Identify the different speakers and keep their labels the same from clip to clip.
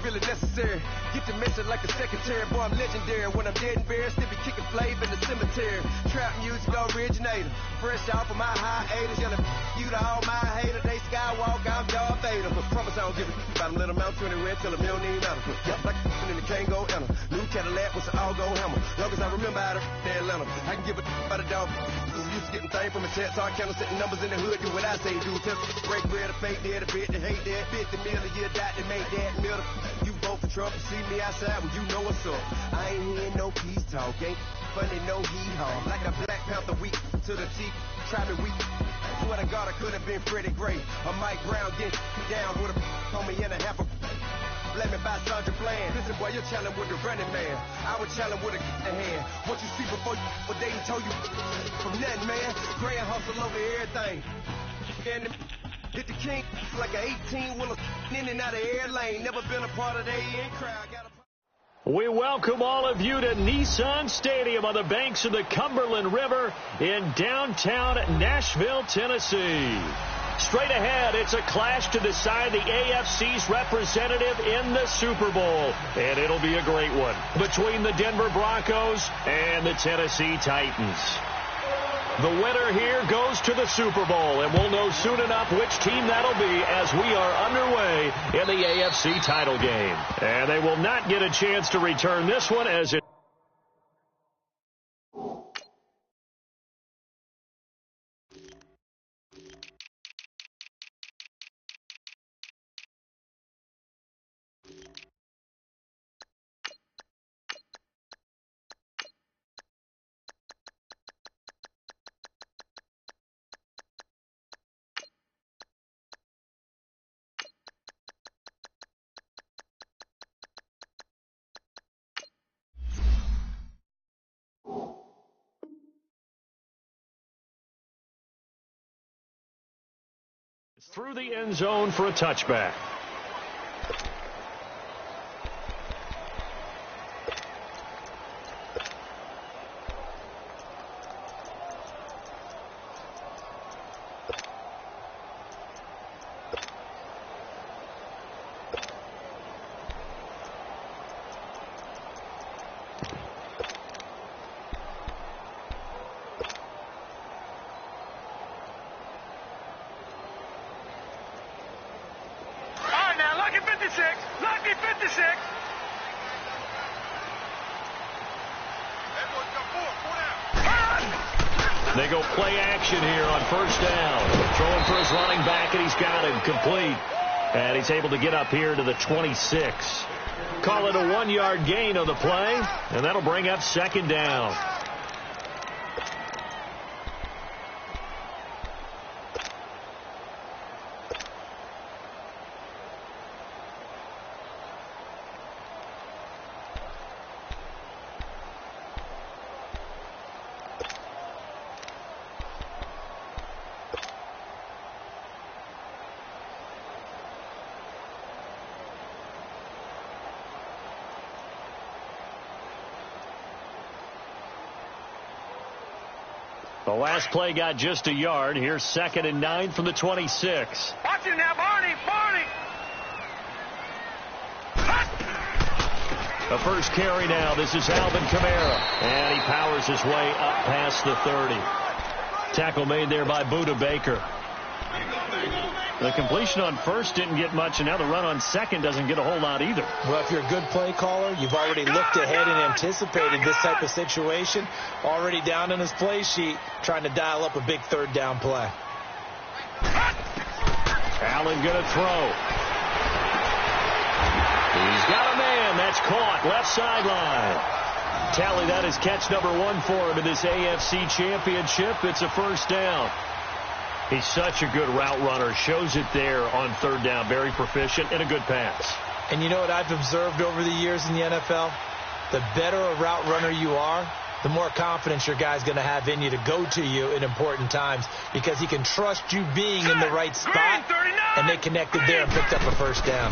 Speaker 1: really necessary. Get the message like a secretary, boy, I'm legendary. When I'm dead and buried, still be kicking flavor in the cemetery. Trap music originator, fresh off of my hiatus. Yelling you to all my haters, they skywalk, I'm Darth Vader. Promise I don't give a about them, let them out 20 red, tell them they don't even matter. Yeah, like in the Kango enter. New Cadillac with an all-go hammer. Long as I remember how to Atlanta, I can give a about a dog. Used to getting things from a test, hard counter, setting numbers in the hood, do what I say, do. Test, break bread, a fake dead, a bit, to hate that, 50 million a year, die to make that middle. You vote for Trump, you see me outside, well, you know what's up. I ain't hearing no peace talk, ain't funny, no hee-haw. Like a Black Panther weak to the teeth, try me weak. Swear to God, I could have been Freddie Gray. Or Mike Brown getting down with a on me and a half a blame me by Sandra Bland. Listen, boy, you're challenging with the running man. I would challenge with a hand. What you see before you, what they told you from nothing, man. Gray and hustle over everything. And hit the king like an 18-wheeler in and out of air lane. Never been a part of the in crowd.
Speaker 2: We welcome all of you to Nissan Stadium on the banks of the Cumberland River in downtown Nashville, Tennessee. Straight ahead, it's a clash to decide the AFC's representative in the Super Bowl. And it'll be a great one between the Denver Broncos and the Tennessee Titans. The winner here goes to the Super Bowl, and we'll know soon enough which team that'll be as we are underway in the AFC title game. And they will not get a chance to return this one as it through the end zone for a touchback. They go play action here on first down. Throwing for his running back, and he's got him complete. And he's able to get up here to the 26. Call it a 1-yard gain on the play, and that'll bring up second down. The last play got just a yard. Here's 2nd and 9 from the 26.
Speaker 3: Watch him now, Barney!
Speaker 2: The first carry now. This is Alvin Kamara. And he powers his way up past the 30. Tackle made there by Budda Baker. The completion on first didn't get much, and now the run on second doesn't get a whole lot either.
Speaker 4: Well, if you're a good play caller, you've already looked ahead and anticipated this type of situation. Already down in his play sheet, trying to dial up a big third down play.
Speaker 2: Allen going to throw. He's got a man. That's caught. Left sideline. Tally, that is catch number 1 for him in this AFC Championship. It's a first down. He's such a good route runner. Shows it there on third down. Very proficient and a good pass.
Speaker 4: And you know what I've observed over the years in the NFL? The better a route runner you are, the more confidence your guy's going to have in you to go to you in important times because he can trust you being in the right spot, and they connected there and picked up a first down.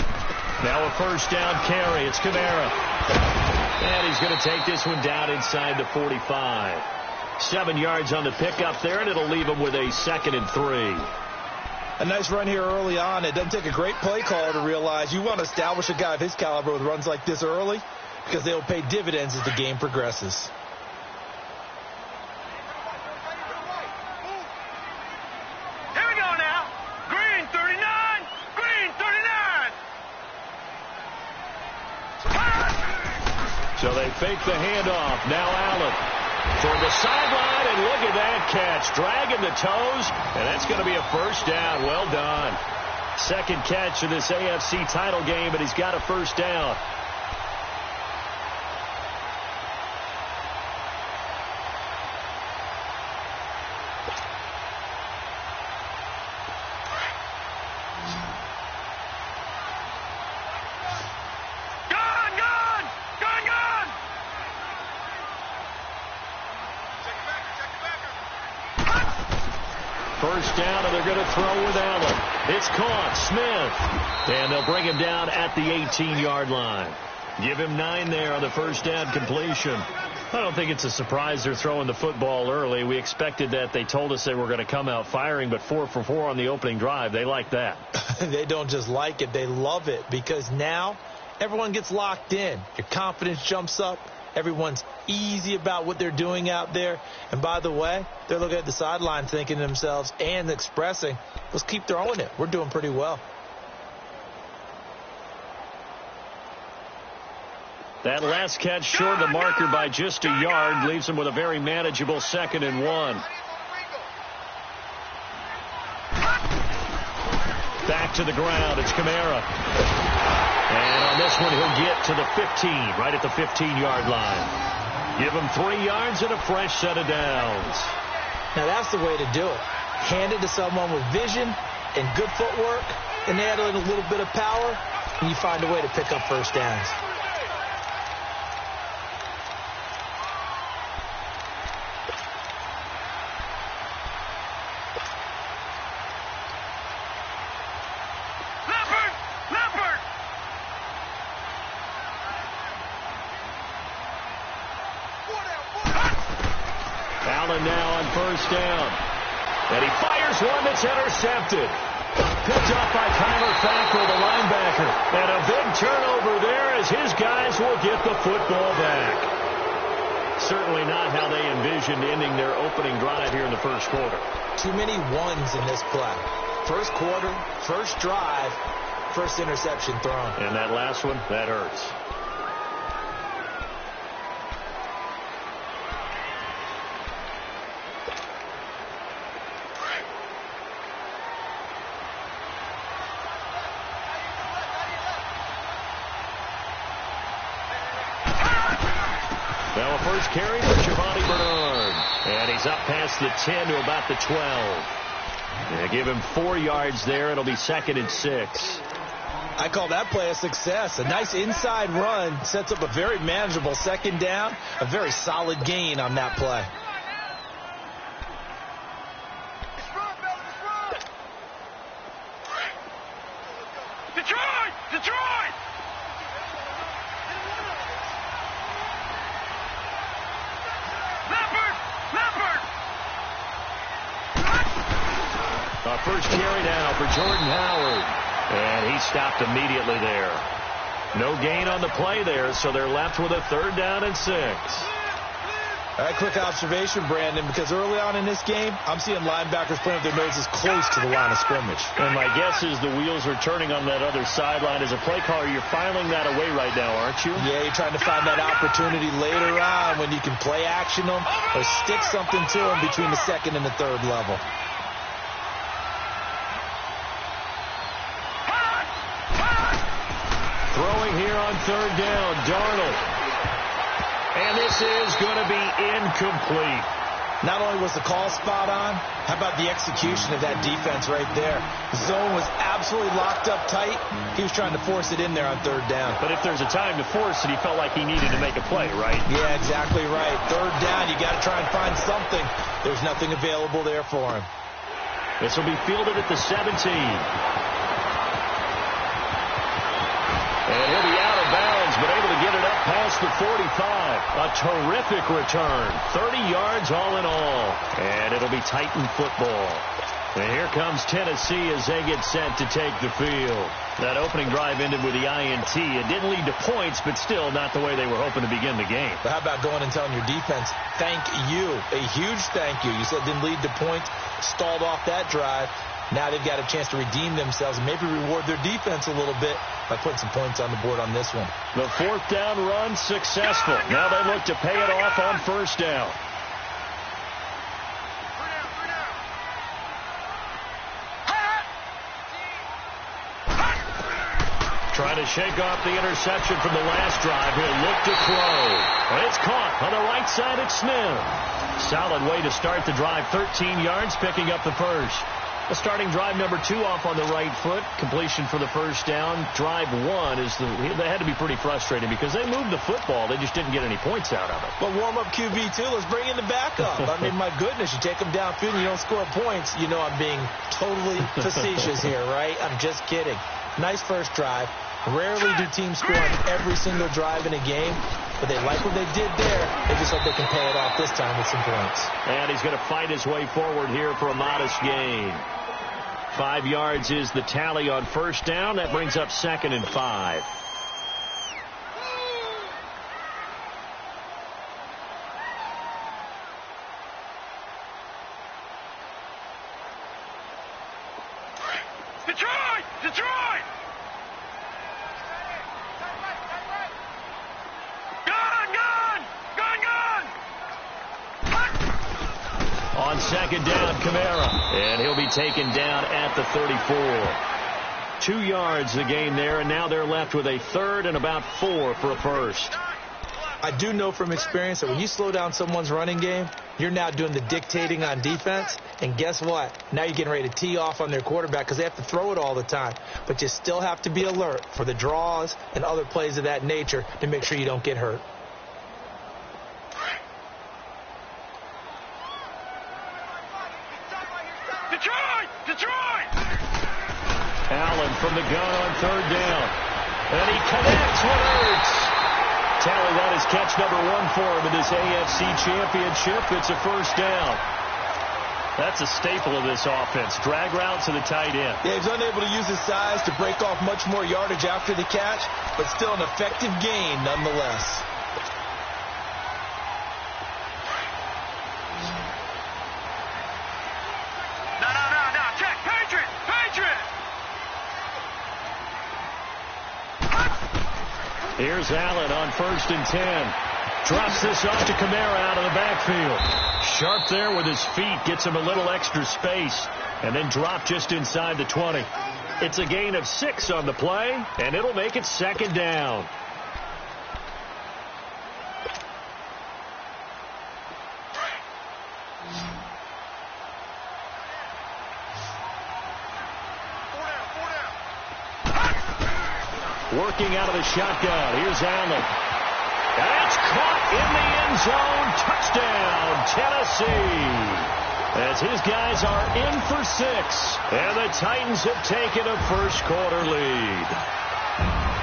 Speaker 2: Now a first down carry. It's Kamara. And he's going to take this one down inside the 45. 7 yards on the pickup there, and it'll leave him with a 2nd and 3.
Speaker 4: A nice run here early on. It doesn't take a great play caller to realize you want to establish a guy of his caliber with runs like this early because they'll pay dividends as the game progresses.
Speaker 3: Here we go now. Green 39. Green 39.
Speaker 2: So they fake the handoff. Now Allen toward the sideline, and look at that catch. Dragging the toes, and that's going to be a first down. Well done. Second catch of this AFC title game, and he's got a first down. First down, and they're going to throw with Allen. It's caught. Smith. And they'll bring him down at the 18-yard line. Give him 9 there on the first down completion. I don't think it's a surprise they're throwing the football early. We expected that. They told us they were going to come out firing, but 4 for 4 on the opening drive. They like that.
Speaker 4: They don't just like it. They love it because now everyone gets locked in. Your confidence jumps up. Everyone's easy about what they're doing out there. And by the way, they're looking at the sideline thinking to themselves and expressing, let's keep throwing it. We're doing pretty well.
Speaker 2: That last catch short of the marker by just a yard leaves him with a very manageable 2nd and 1. Back to the ground. It's Kamara. And on this one, he'll get to the 15, right at the 15-yard line. Give him 3 yards and a fresh set of downs.
Speaker 4: Now, that's the way to do it. Hand it to someone with vision and good footwork, and add in a little bit of power, and you find a way to pick up first downs.
Speaker 2: Now on first down. And he fires one that's intercepted. Picked up by Kyler Fackrell, the linebacker. And a big turnover there as his guys will get the football back. Certainly not how they envisioned ending their opening drive here in the first quarter.
Speaker 4: Too many ones in this play. First quarter, first drive, first interception thrown.
Speaker 2: And that last one, that hurts. Now a first carry for Giovanni Bernard. And he's up past the 10 to about the 12. And give him 4 yards there. It'll be 2nd and 6.
Speaker 4: I call that play a success. A nice inside run sets up a very manageable 2nd down. A very solid gain on that play.
Speaker 3: Detroit! Detroit!
Speaker 2: First carry now for Jordan Howard. And he stopped immediately there. No gain on the play there, so they're left with a 3rd down and 6.
Speaker 4: All right, quick observation, Brandon, because early on in this game, I'm seeing linebackers playing with their noses close to the line of scrimmage.
Speaker 2: And my guess is the wheels are turning on that other sideline. As a play caller, you're filing that away right now, aren't you?
Speaker 4: Yeah, you're trying to find that opportunity later on when you can play action them or stick something to them between the 2nd and the 3rd level.
Speaker 2: Throwing here on 3rd down, Darnold. And this is going to be incomplete.
Speaker 4: Not only was the call spot on, how about the execution of that defense right there? Zone was absolutely locked up tight. He was trying to force it in there on 3rd down.
Speaker 2: But if there's a time to force it, he felt like he needed to make a play, right?
Speaker 4: Yeah, exactly right. 3rd down, you got to try and find something. There's nothing available there for him.
Speaker 2: This will be fielded at the 17. And he'll be out of bounds, but able to get it up past the 45. A terrific return. 30 yards all in all. And it'll be Titan football. And here comes Tennessee as they get set to take the field. That opening drive ended with the INT. It didn't lead to points, but still not the way they were hoping to begin the game.
Speaker 4: But how about going and telling your defense, thank you, a huge thank you. You said it didn't lead to points, stalled off that drive. Now they've got a chance to redeem themselves and maybe reward their defense a little bit by putting some points on the board on this one.
Speaker 2: The fourth down run successful. Now they look to pay it off on first down. Trying to shake off the interception from the last drive. He'll look to throw. And it's caught on the right side at Smith. Solid way to start the drive. 13 yards, picking up the first. The starting drive number 2 off on the right foot. Completion for the first down. Drive 1 they had to be pretty frustrating because they moved the football. They just didn't get any points out of it.
Speaker 4: But warm-up QB, too. Let's bring in the backup. I mean, my goodness, you take them downfield and you don't score points. You know I'm being totally facetious here, right? I'm just kidding. Nice first drive. Rarely do teams score on every single drive in a game, but they like what they did there. They just hope they can pay it off this time with some points.
Speaker 2: And he's going to fight his way forward here for a modest gain. 5 yards is the tally on first down. That brings up 2nd and 5.
Speaker 3: Detroit! Detroit!
Speaker 2: On 2nd down, Kamara. And he'll be taken down at the 34. 2 yards the gain there, and now they're left with a 3rd and about 4 for a first.
Speaker 4: I do know from experience that when you slow down someone's running game, you're now doing the dictating on defense. And guess what? Now you're getting ready to tee off on their quarterback because they have to throw it all the time. But you still have to be alert for the draws and other plays of that nature to make sure you don't get hurt.
Speaker 2: Allen from the gun on 3rd down. And he connects with Ertz. Tally, that is catch number 1 for him in this AFC Championship. It's a first down. That's a staple of this offense. Drag route to the tight end.
Speaker 4: Yeah, he's unable to use his size to break off much more yardage after the catch, but still an effective gain nonetheless.
Speaker 2: Here's Allen on 1st and 10. Drops this off to Kamara out of the backfield. Sharp there with his feet. Gets him a little extra space. And then drop just inside the 20. It's a gain of 6 on the play. And it'll make it 2nd down. Working out of the shotgun. Here's Allen. And it's caught in the end zone. Touchdown, Tennessee. As his guys are in for 6. And the Titans have taken a first-quarter lead.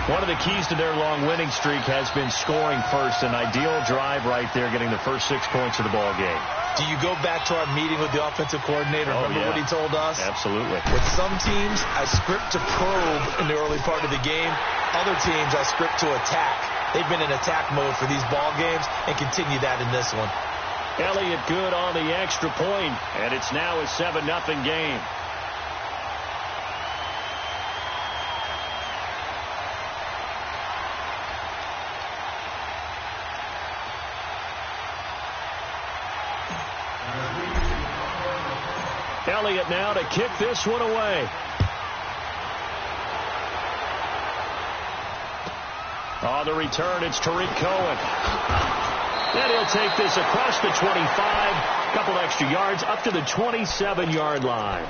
Speaker 2: One of the keys to their long winning streak has been scoring first. An ideal drive right there, getting the first 6 points of the ball game.
Speaker 4: Do you go back to our meeting with the offensive coordinator? Remember what he told us?
Speaker 2: Absolutely.
Speaker 4: With some teams, I script to probe in the early part of the game. Other teams, I script to attack. They've been in attack mode for these ball games and continue that in this one.
Speaker 2: Elliott good on the extra point, and it's now a 7-0 game. Elliott now to kick this one away. On the return, it's Tariq Cohen. And he'll take this across the 25, a couple extra yards, up to the 27-yard line.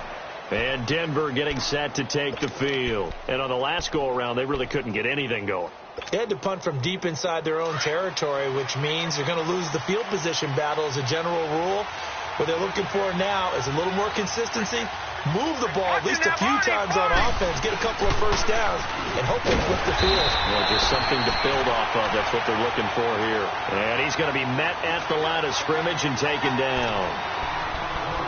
Speaker 2: And Denver getting set to take the field. And on the last go-around, they really couldn't get anything going.
Speaker 4: They had to punt from deep inside their own territory, which means they're going to lose the field position battle as a general rule. What they're looking for now is a little more consistency, move the ball at least a few times on offense, get a couple of first downs, and hopefully flip the field.
Speaker 2: Well, just something to build off of. That's what they're looking for here. And he's going to be met at the line of scrimmage and taken down.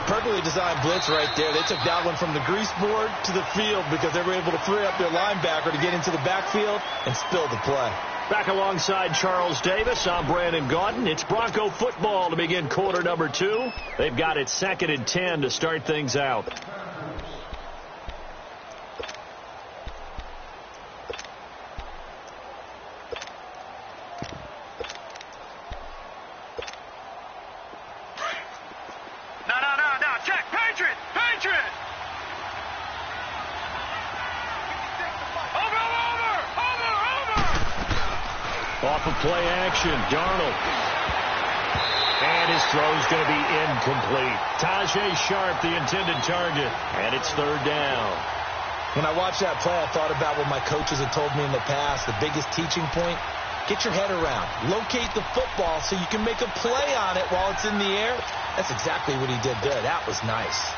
Speaker 4: Perfectly designed blitz right there. They took that one from the grease board to the field because they were able to free up their linebacker to get into the backfield and spill the play.
Speaker 2: Back alongside Charles Davis, I'm Brandon Gaudin. It's Bronco football to begin quarter number 2. They've got it 2nd and 10 to start things out. Off of play action, Darnold. And his throw's going to be incomplete. Tajay Sharp, the intended target. And it's 3rd down.
Speaker 4: When I watched that play, I thought about what my coaches had told me in the past. The biggest teaching point, get your head around. Locate the football so you can make a play on it while it's in the air. That's exactly what he did there. That was nice.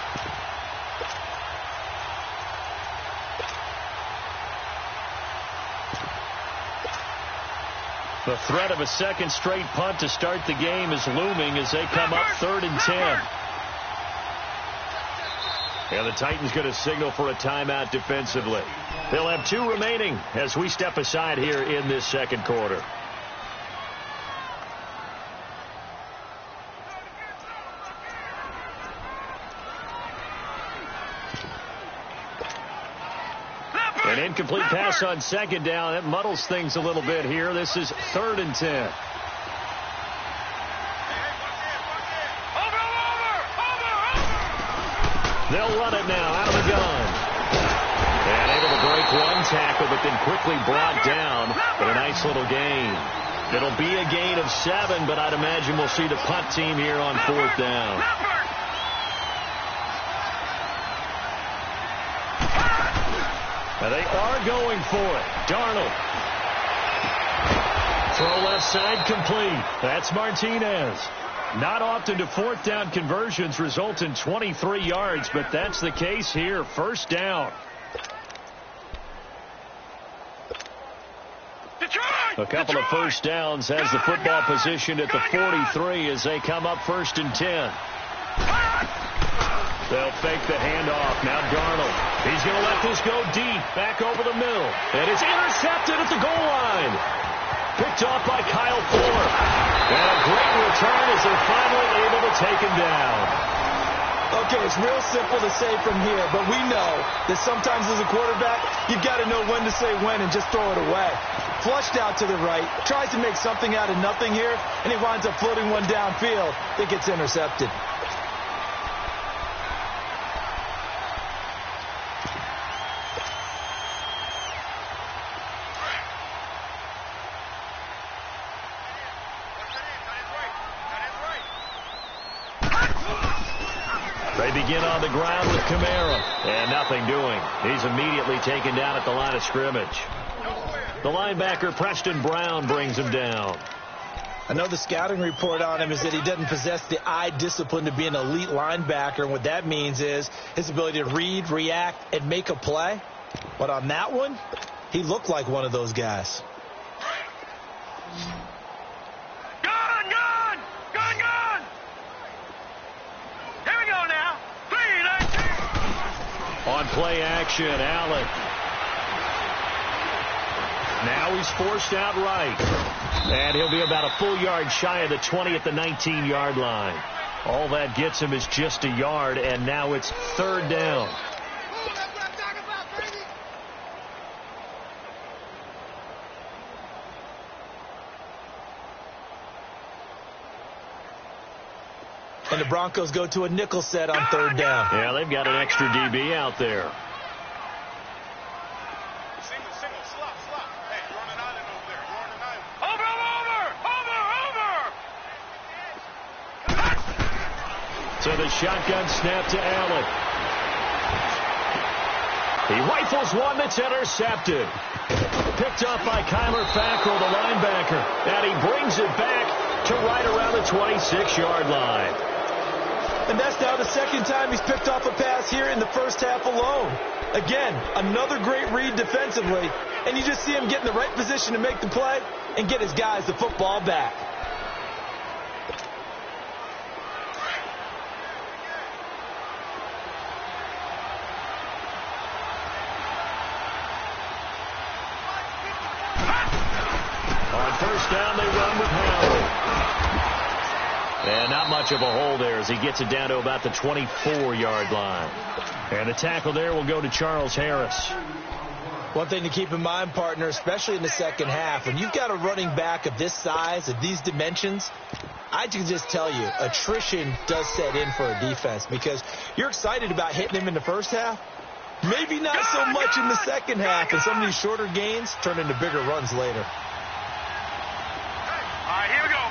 Speaker 2: The threat of a second straight punt to start the game is looming as they come up 3rd and 10. And the Titans going to signal for a timeout defensively. They'll have 2 remaining as we step aside here in this second quarter. An incomplete pass on 2nd down. That muddles things a little bit here. This is 3rd and 10. They'll run it now out of the gun. And able to break one tackle, but then quickly brought down. But a nice little gain. It'll be a gain of 7, but I'd imagine we'll see the punt team here on 4th down. And they are going for it. Darnold. Throw left side complete. That's Martinez. Not often do 4th down conversions result in 23 yards, but that's the case here. 1st down. A couple of 1st downs has the football positioned at the 43 as they come up 1st and 10. They'll fake the handoff. Now Darnold. He's going to let this go deep. Back over the middle. And it's intercepted at the goal line. Picked off by Kyle Fuller. And a great return as they're finally able to take him down.
Speaker 4: Okay, it's real simple to say from here, but we know that sometimes as a quarterback, you've got to know when to say when and just throw it away. Flushed out to the right, tries to make something out of nothing here, and he winds up floating one downfield that gets intercepted.
Speaker 2: They begin on the ground with Kamara. And nothing doing. He's immediately taken down at the line of scrimmage. The linebacker, Preston Brown, brings him down.
Speaker 4: I know the scouting report on him is that he doesn't possess the eye discipline to be an elite linebacker. And what that means is his ability to read, react, and make a play. But on that one, he looked like one of those guys.
Speaker 2: On play action, Allen. Now he's forced out right. And he'll be about a full yard shy of the 20 at the 19-yard line. All that gets him is just a yard, and now it's 3rd down.
Speaker 4: And the Broncos go to a nickel set on 3rd down.
Speaker 2: Yeah, they've got an extra DB out there.
Speaker 3: Single, slot. Hey, you're on an island over there. You're on an island. Over!
Speaker 2: So the shotgun snap to Allen. He rifles one that's intercepted. Picked up by Kyler Fackrell, the linebacker. And he brings it back to right around the 26-yard line.
Speaker 4: And that's now the 2nd time he's picked off a pass here in the first half alone. Again, another great read defensively, and you just see him get in the right position to make the play and get his guys the football back.
Speaker 2: On first down, they run with Howard. And not much of a hole there as he gets it down to about the 24-yard line. And the tackle there will go to Charles Harris.
Speaker 4: One thing to keep in mind, partner, especially in the second half, when you've got a running back of this size, of these dimensions, I can just tell you, attrition does set in for a defense because you're excited about hitting him in the first half. Maybe not so much in the second half, and some of these shorter gains turn into bigger runs later.
Speaker 3: All right, here we go.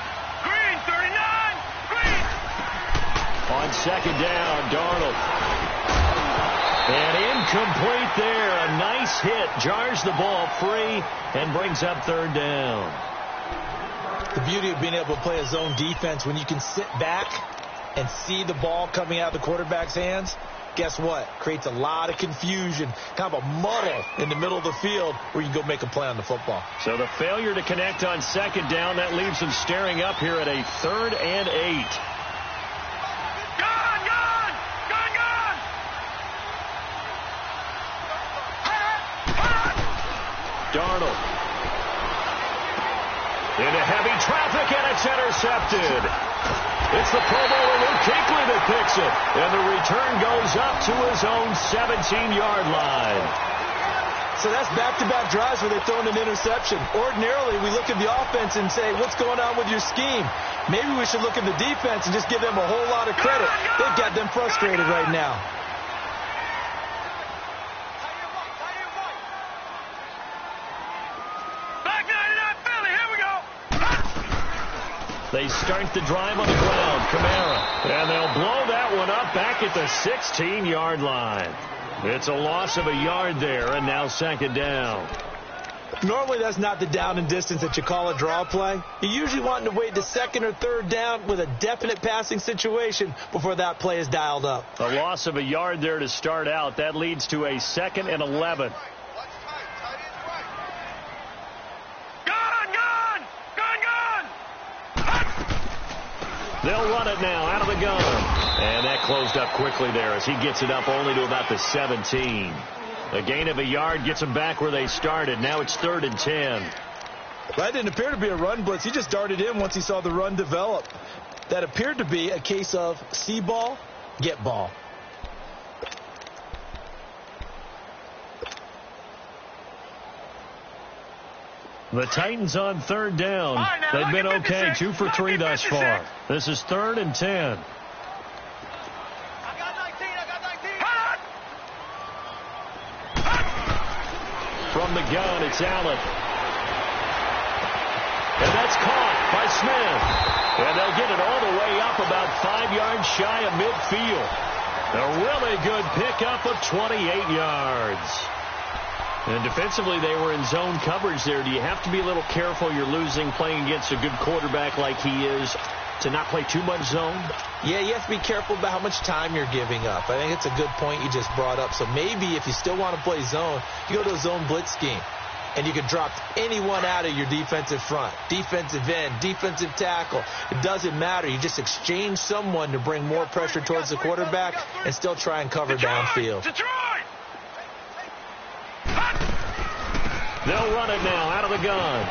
Speaker 3: Green, 39, green.
Speaker 2: On second down, Darnold. And incomplete there. A nice hit. Jars the ball free and brings up third down.
Speaker 4: The beauty of being able to play a zone defense when you can sit back and see the ball coming out of the quarterback's hands, guess what? Creates a lot of confusion, kind of a muddle in the middle of the field where you can go make a play on the football.
Speaker 2: So the failure to connect on second down, that leaves them staring up here at a 3rd and 8. Darnold. Into heavy traffic, and it's intercepted. It's the Pro Bowler Luke Kuechly that picks it. And the return goes up to his own 17-yard line.
Speaker 4: So that's back-to-back drives where they've thrown an interception. Ordinarily, we look at the offense and say, what's going on with your scheme? Maybe we should look at the defense and just give them a whole lot of credit. They've got them frustrated right now.
Speaker 2: They start the drive on the ground. Kamara. And they'll blow that one up back at the 16-yard line. It's a loss of a yard there, and now second down.
Speaker 4: Normally, that's not the down and distance that you call a draw play. You usually want to wait to second or third down with a definite passing situation before that play is dialed up.
Speaker 2: A loss of a yard there to start out. That leads to a 2nd and 11. They'll run it now out of the gun. And that closed up quickly there as he gets it up only to about the 17. A gain of a yard gets them back where they started. Now it's 3rd and 10.
Speaker 4: That didn't appear to be a run blitz. He just darted in once he saw the run develop. That appeared to be a case of see ball, get ball.
Speaker 2: The Titans on 3rd down.
Speaker 3: Right, now,
Speaker 2: they've been okay, 2 for 3 thus far. This is 3rd and 10.
Speaker 3: I got 19.
Speaker 2: From the gun, it's Allen. And that's caught by Smith. And they'll get it all the way up about 5 yards shy of midfield. A really good pickup of 28 yards. And defensively, they were in zone coverage there. Do you have to be a little careful? You're losing playing against a good quarterback like he is to not play too much zone?
Speaker 4: Yeah, you have to be careful about how much time you're giving up. I think it's a good point you just brought up. So maybe if you still want to play zone, you go to a zone blitz scheme. And you can drop anyone out of your defensive front, defensive end, defensive tackle. It doesn't matter. You just exchange someone to bring more pressure towards the quarterback and still try and cover downfield.
Speaker 2: They'll run it now out of the gun.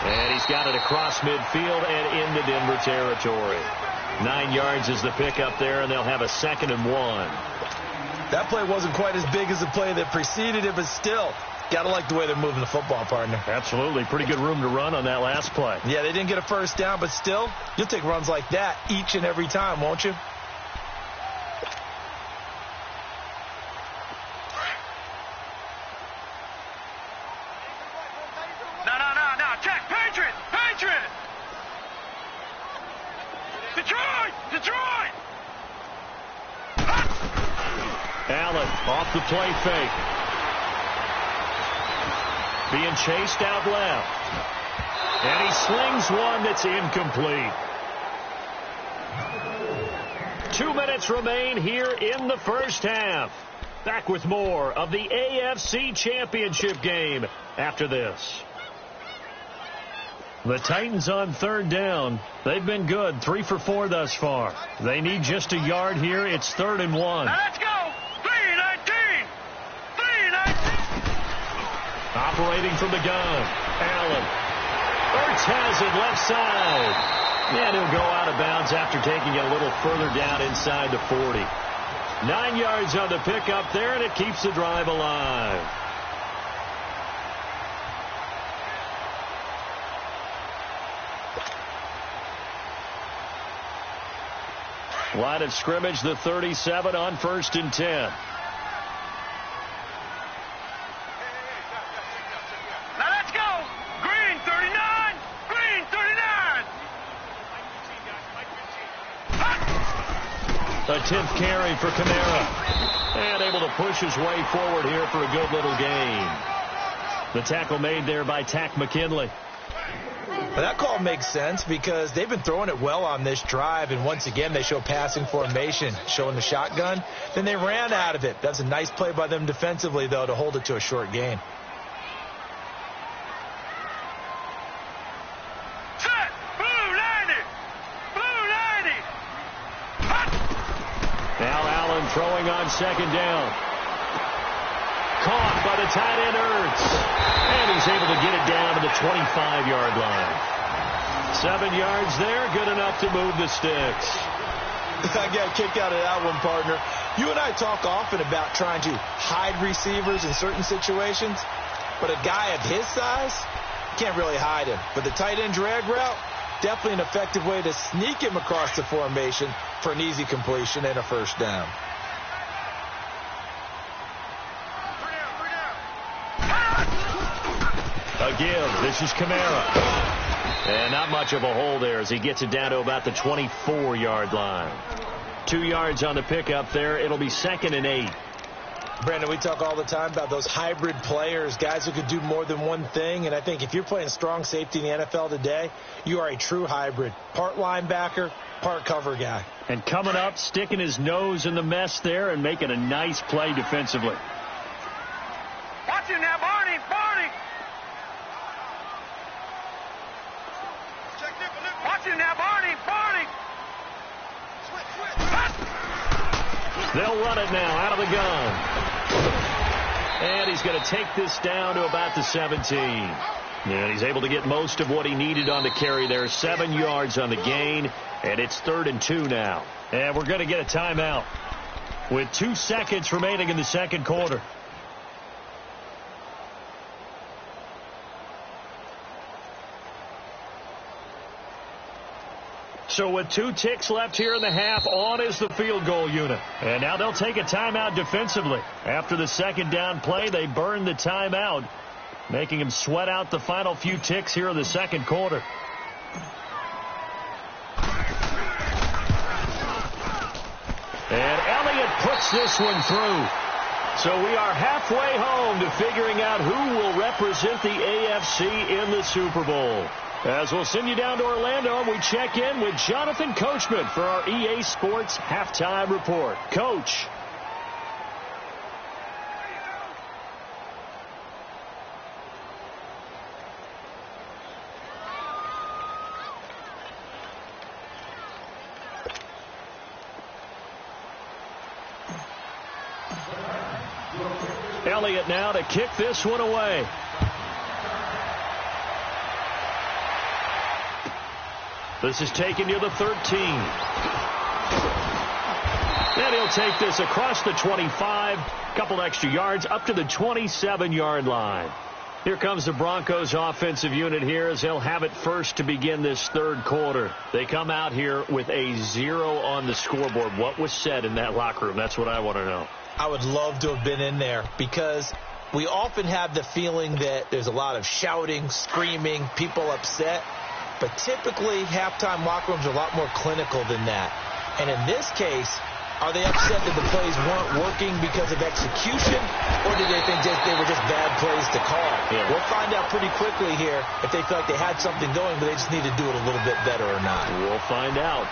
Speaker 2: And he's got it across midfield and into Denver territory. 9 yards is the pickup there, and they'll have a 2nd and 1.
Speaker 4: That play wasn't quite as big as the play that preceded it, but still, got to like the way they're moving the football, partner.
Speaker 2: Absolutely. Pretty good room to run on that last play.
Speaker 4: Yeah, they didn't get a first down, but still, you'll take runs like that each and every time, won't you?
Speaker 3: No. Check. Patriot. Detroit.
Speaker 2: Allen off the play fake. Being chased out left. And he slings one that's incomplete. 2 minutes remain here in the first half. Back with more of the AFC Championship game after this. The Titans on 3rd down. They've been good, 3 for 4 thus far. They need just a yard here. It's 3rd and 1.
Speaker 3: Now let's go. 3-19.
Speaker 2: Operating from the gun, Allen. Ertz has it left side. And he'll go out of bounds after taking it a little further down inside the 40. 9 yards on the pickup there, and it keeps the drive alive. Line of scrimmage, the 37 on 1st and 10.
Speaker 3: Now let's go. Green 39. Green 39.
Speaker 2: A 10th carry for Kamara. And able to push his way forward here for a good little gain. The tackle made there by Tack McKinley.
Speaker 4: Well, that call makes sense because they've been throwing it well on this drive, and once again they show passing formation, showing the shotgun. Then they ran out of it. That's a nice play by them defensively, though, to hold it to a short gain.
Speaker 3: Set. Blue 90. Blue 90. Hot.
Speaker 2: Now Allen throwing on 2nd down. Caught by the tight end Ertz. And he's able to get it down to the 25-yard line. 7 yards there, good enough to move the sticks.
Speaker 4: I got a kick out of that one, partner. You and I talk often about trying to hide receivers in certain situations, but a guy of his size can't really hide him. But the tight end drag route, definitely an effective way to sneak him across the formation for an easy completion and a first down.
Speaker 2: A give. This is Kamara. And not much of a hole there as he gets it down to about the 24-yard line. 2 yards on the pickup there. It'll be 2nd and 8.
Speaker 4: Brandon, we talk all the time about those hybrid players, guys who could do more than one thing. And I think if you're playing strong safety in the NFL today, you are a true hybrid. Part linebacker, part cover guy.
Speaker 2: And coming up, sticking his nose in the mess there and making a nice play defensively.
Speaker 3: Watch it now, Barney. Barney. Watch it now, Barney. Barney.
Speaker 2: They'll run it now out of the gun. And he's going to take this down to about the 17. And he's able to get most of what he needed on the carry there. 7 yards on the gain. And it's 3rd and 2 now. And we're going to get a timeout with 2 seconds remaining in the second quarter. So with 2 ticks left here in the half, on is the field goal unit. And now they'll take a timeout defensively. After the 2nd down play, they burn the timeout, making him sweat out the final few ticks here in the second quarter. And Elliott puts this one through. So we are halfway home to figuring out who will represent the AFC in the Super Bowl. As we'll send you down to Orlando, we check in with Jonathan Coachman for our EA Sports Halftime Report. Coach. Elliott now to kick this one away. This is taken near the 13. And he'll take this across the 25. Couple extra yards up to the 27-yard line. Here comes the Broncos offensive unit here as they'll have it first to begin this third quarter. They come out here with a 0 on the scoreboard. What was said in that locker room? That's what I want to know.
Speaker 4: I would love to have been in there because we often have the feeling that there's a lot of shouting, screaming, people upset. But typically, halftime locker rooms are a lot more clinical than that. And in this case, are they upset that the plays weren't working because of execution, or do they think they were just bad plays to call?
Speaker 2: Yeah.
Speaker 4: We'll find out pretty quickly here if they feel like they had something going, but they just need to do it a little bit better or not.
Speaker 2: We'll find out.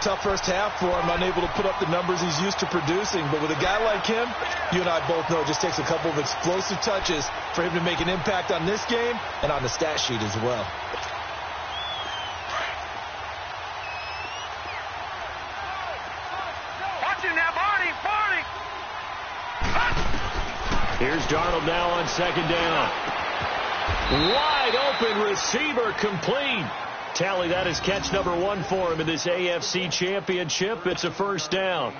Speaker 4: Tough first half for him, unable to put up the numbers he's used to producing. But with a guy like him, you and I both know it just takes a couple of explosive touches for him to make an impact on this game and on the stat sheet as well.
Speaker 2: Here's Darnold now on 2nd down. Wide open receiver complete. Tally, that is catch number 1 for him in this AFC Championship. It's a first down.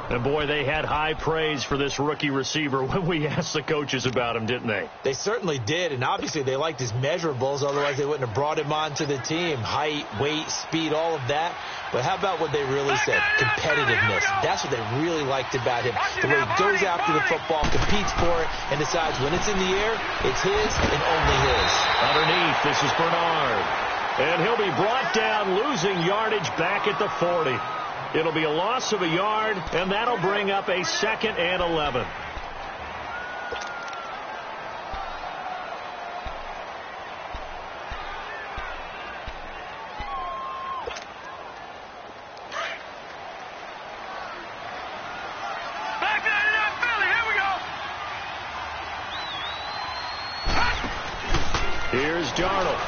Speaker 2: And, boy, they had high praise for this rookie receiver when we asked the coaches about him, didn't they?
Speaker 4: They certainly did, and obviously they liked his measurables. Otherwise, they wouldn't have brought him onto the team. Height, weight, speed, all of that. But how about what they really said? Competitiveness. That's what they really liked about him. The way he goes after the football, competes for it, and decides when it's in the air, it's his and only his.
Speaker 2: Underneath, this is Bernard. And he'll be brought down, losing yardage back at the 40. It'll be a loss of a yard, and that'll bring up a 2nd and 11.
Speaker 3: Back out of that Philly. Here we go.
Speaker 2: Here's Darnold.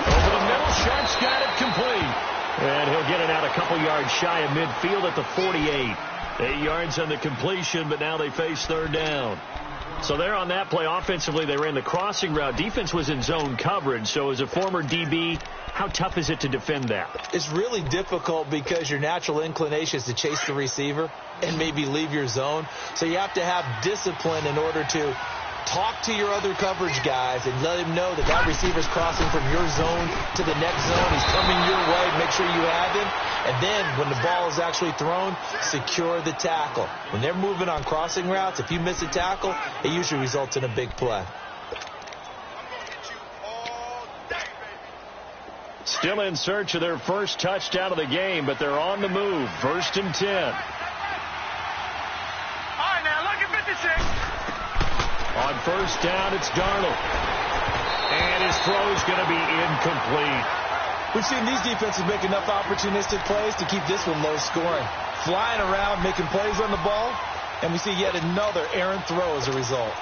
Speaker 2: Over the middle, Sharp's got it complete. And he'll get it out a couple yards shy of midfield at the 48. 8 yards on the completion, but now they face 3rd down. So there on that play, offensively, they ran the crossing route. Defense was in zone coverage. So as a former DB, how tough is it to defend that?
Speaker 4: It's really difficult because your natural inclination is to chase the receiver and maybe leave your zone. So you have to have discipline in order to talk to your other coverage guys and let him know that that receiver's crossing from your zone to the next zone. He's coming your way. Make sure you have him. And then when the ball is actually thrown, secure the tackle. When they're moving on crossing routes, if you miss a tackle, it usually results in a big play.
Speaker 2: Still in search of their first touchdown of the game, but they're on the move. 1st and 10.
Speaker 3: All right, now look at 56.
Speaker 2: On 1st down, it's Darnold. And his throw is going to be incomplete.
Speaker 4: We've seen these defenses make enough opportunistic plays to keep this one low scoring. Flying around, making plays on the ball, and we see yet another errant throw as a result.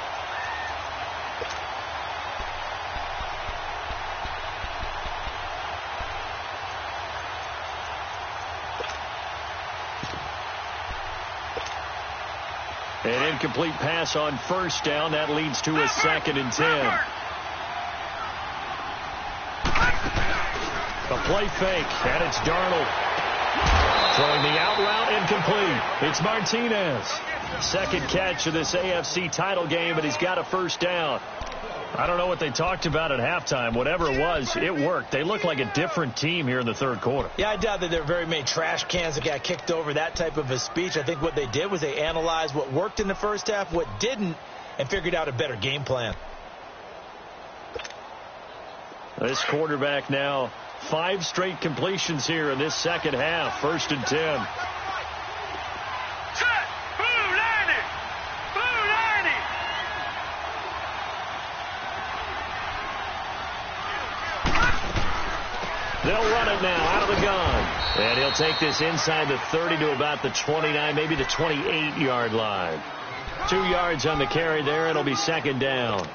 Speaker 2: An incomplete pass on 1st down. That leads to a 2nd and 10. A play fake, and it's Darnold. Throwing the out route incomplete. It's Martinez. 2nd catch of this AFC title game, and he's got a 1st down. I don't know what they talked about at halftime. Whatever it was, it worked. They look like a different team here in the 3rd quarter.
Speaker 4: Yeah, I doubt that there are very many trash cans that got kicked over, that type of a speech. I think what they did was they analyzed what worked in the first half, what didn't, and figured out a better game plan.
Speaker 2: This quarterback now, 5 straight completions here in this 2nd half. 1st and 10.
Speaker 3: Set. Blue 90. Blue 90.
Speaker 2: They'll run it now out of the gun. And he'll take this inside the 30 to about the 29, maybe the 28-yard line. 2 yards on the carry there. It'll be 2nd down.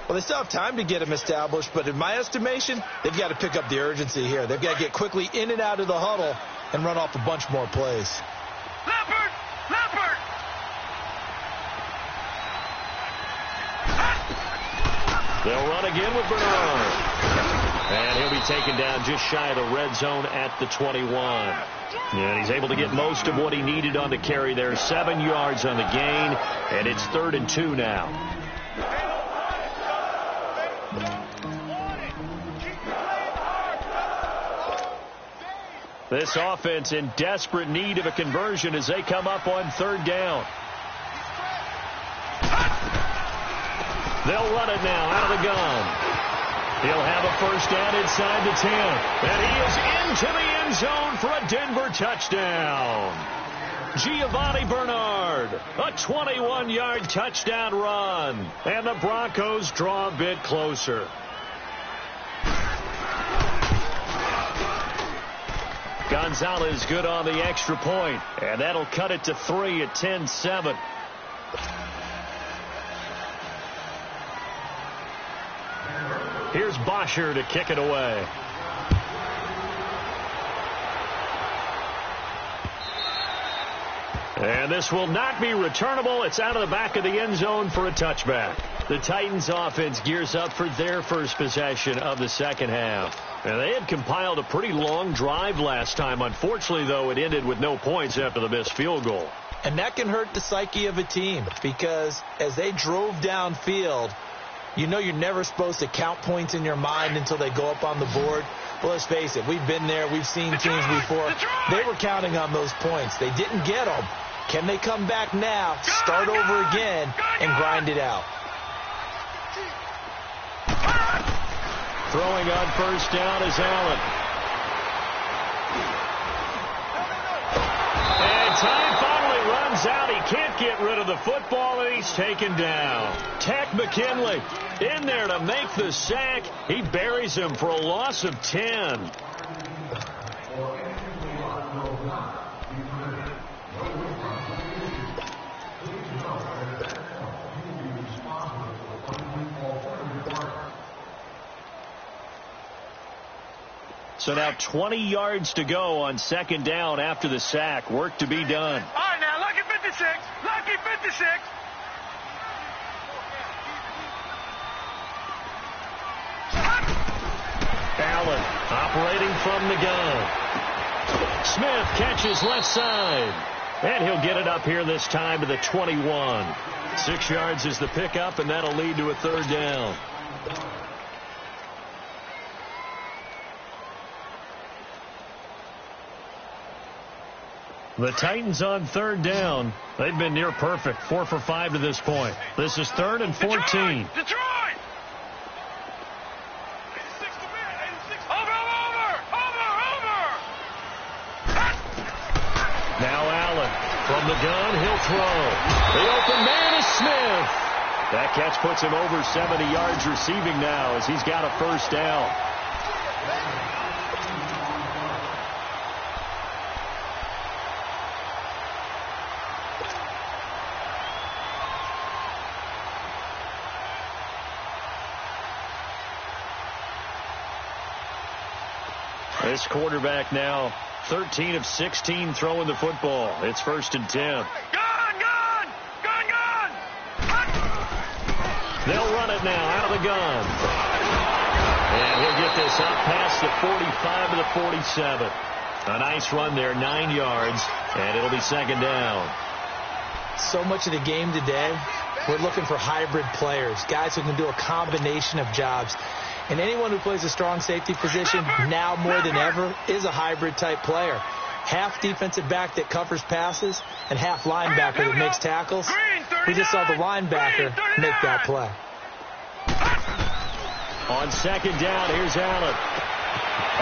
Speaker 4: Well, they still have time to get him established, but in my estimation, they've got to pick up the urgency here. They've got to get quickly in and out of the huddle and run off a bunch more plays.
Speaker 3: Leopard. Leopard.
Speaker 2: They'll run again with Bernard. And he'll be taken down just shy of the red zone at the 21. And he's able to get most of what he needed on the carry there. 7 yards on the gain, and it's 3rd and 2 now. This offense in desperate need of a conversion as they come up on 3rd down. They'll run it now out of the gun. He'll have a 1st down inside the 10. And he is into the end zone for a Denver touchdown. Giovanni Bernard, a 21-yard touchdown run. And the Broncos draw a bit closer. Gonzalez good on the extra point, and that'll cut it to 3 at 10-7. Here's Bosher to kick it away. And this will not be returnable. It's out of the back of the end zone for a touchback. The Titans offense gears up for their first possession of the second half. And they had compiled a pretty long drive last time. Unfortunately, though, it ended with no points after the missed field goal.
Speaker 4: And that can hurt the psyche of a team because as they drove downfield, you know you're never supposed to count points in your mind until they go up on the board. But let's face it, we've been there. We've seen teams before. They were counting on those points. They didn't get them. Can they come back now, start over again, and grind it out?
Speaker 2: Throwing on first down is Allen. And time finally runs out. He can't get rid of the football, and he's taken down. Tech McKinley in there to make the sack. He buries him for a loss of 10. So now 20 yards to go on second down after the sack. Work to be done.
Speaker 3: All right, now, lucky 56. Lucky 56.
Speaker 2: Allen operating from the gun. Smith catches left side. And he'll get it up here this time to the 21. 6 yards is the pickup, and that'll lead to a third down. The Titans on third down. They've been near perfect. 4 for 5 to this point. This is 3rd and 14.
Speaker 3: Detroit!
Speaker 2: Now Allen from the gun. He'll throw. The open man is Smith. That catch puts him over 70 yards receiving now as he's got a first down. This quarterback now 13 of 16 throwing the football. It's 1st and 10.
Speaker 3: Gun!
Speaker 2: They'll run it now out of the gun. And he'll get this up past the 45 to the 47. A nice run there, 9 yards, and it'll be second down.
Speaker 4: So much of the game today, we're looking for hybrid players, guys who can do a combination of jobs. And anyone who plays a strong safety position now more than ever is a hybrid type player. Half defensive back that covers passes and half linebacker that makes tackles. We just saw the linebacker make that play.
Speaker 2: On second down, here's Allen.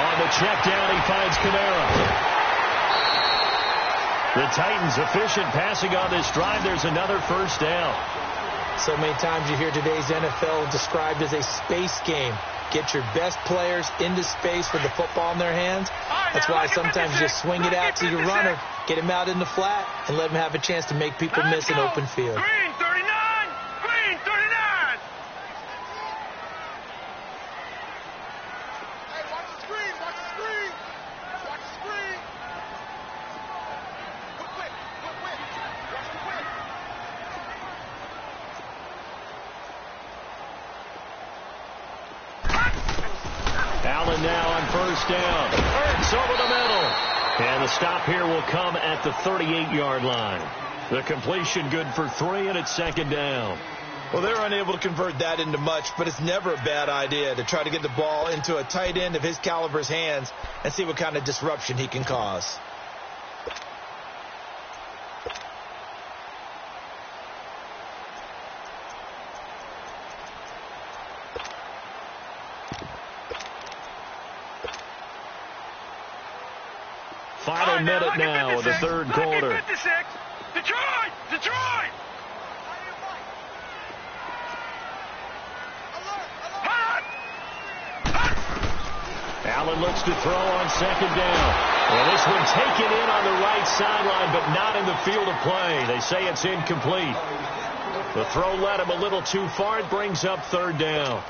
Speaker 2: On the check down, he finds Kamara. The Titans efficient passing on this drive. There's another first down.
Speaker 4: So many times you hear today's NFL described as a space game. Get your best players into space with the football in their hands. That's why sometimes you just swing it out to your runner, get him out in the flat, and let him have a chance to make people miss an open field.
Speaker 3: Green 39! Green 39!
Speaker 1: Hey, watch the screen! Watch the screen! Watch the screen! Quick! Watch the quick!
Speaker 2: Allen now on first down. Hurts over the middle. And the stop here will come at the 38-yard line. The completion good for 3, and it's second down.
Speaker 4: Well, they're unable to convert that into much, but it's never a bad idea to try to get the ball into a tight end of his caliber's hands and see what kind of disruption he can cause.
Speaker 2: Final minute now of the third quarter.
Speaker 3: 56. Detroit!
Speaker 2: Allen looks to throw on second down. Well, this one taken in on the right sideline, but not in the field of play. They say it's incomplete. The throw led him a little too far. It brings up third down.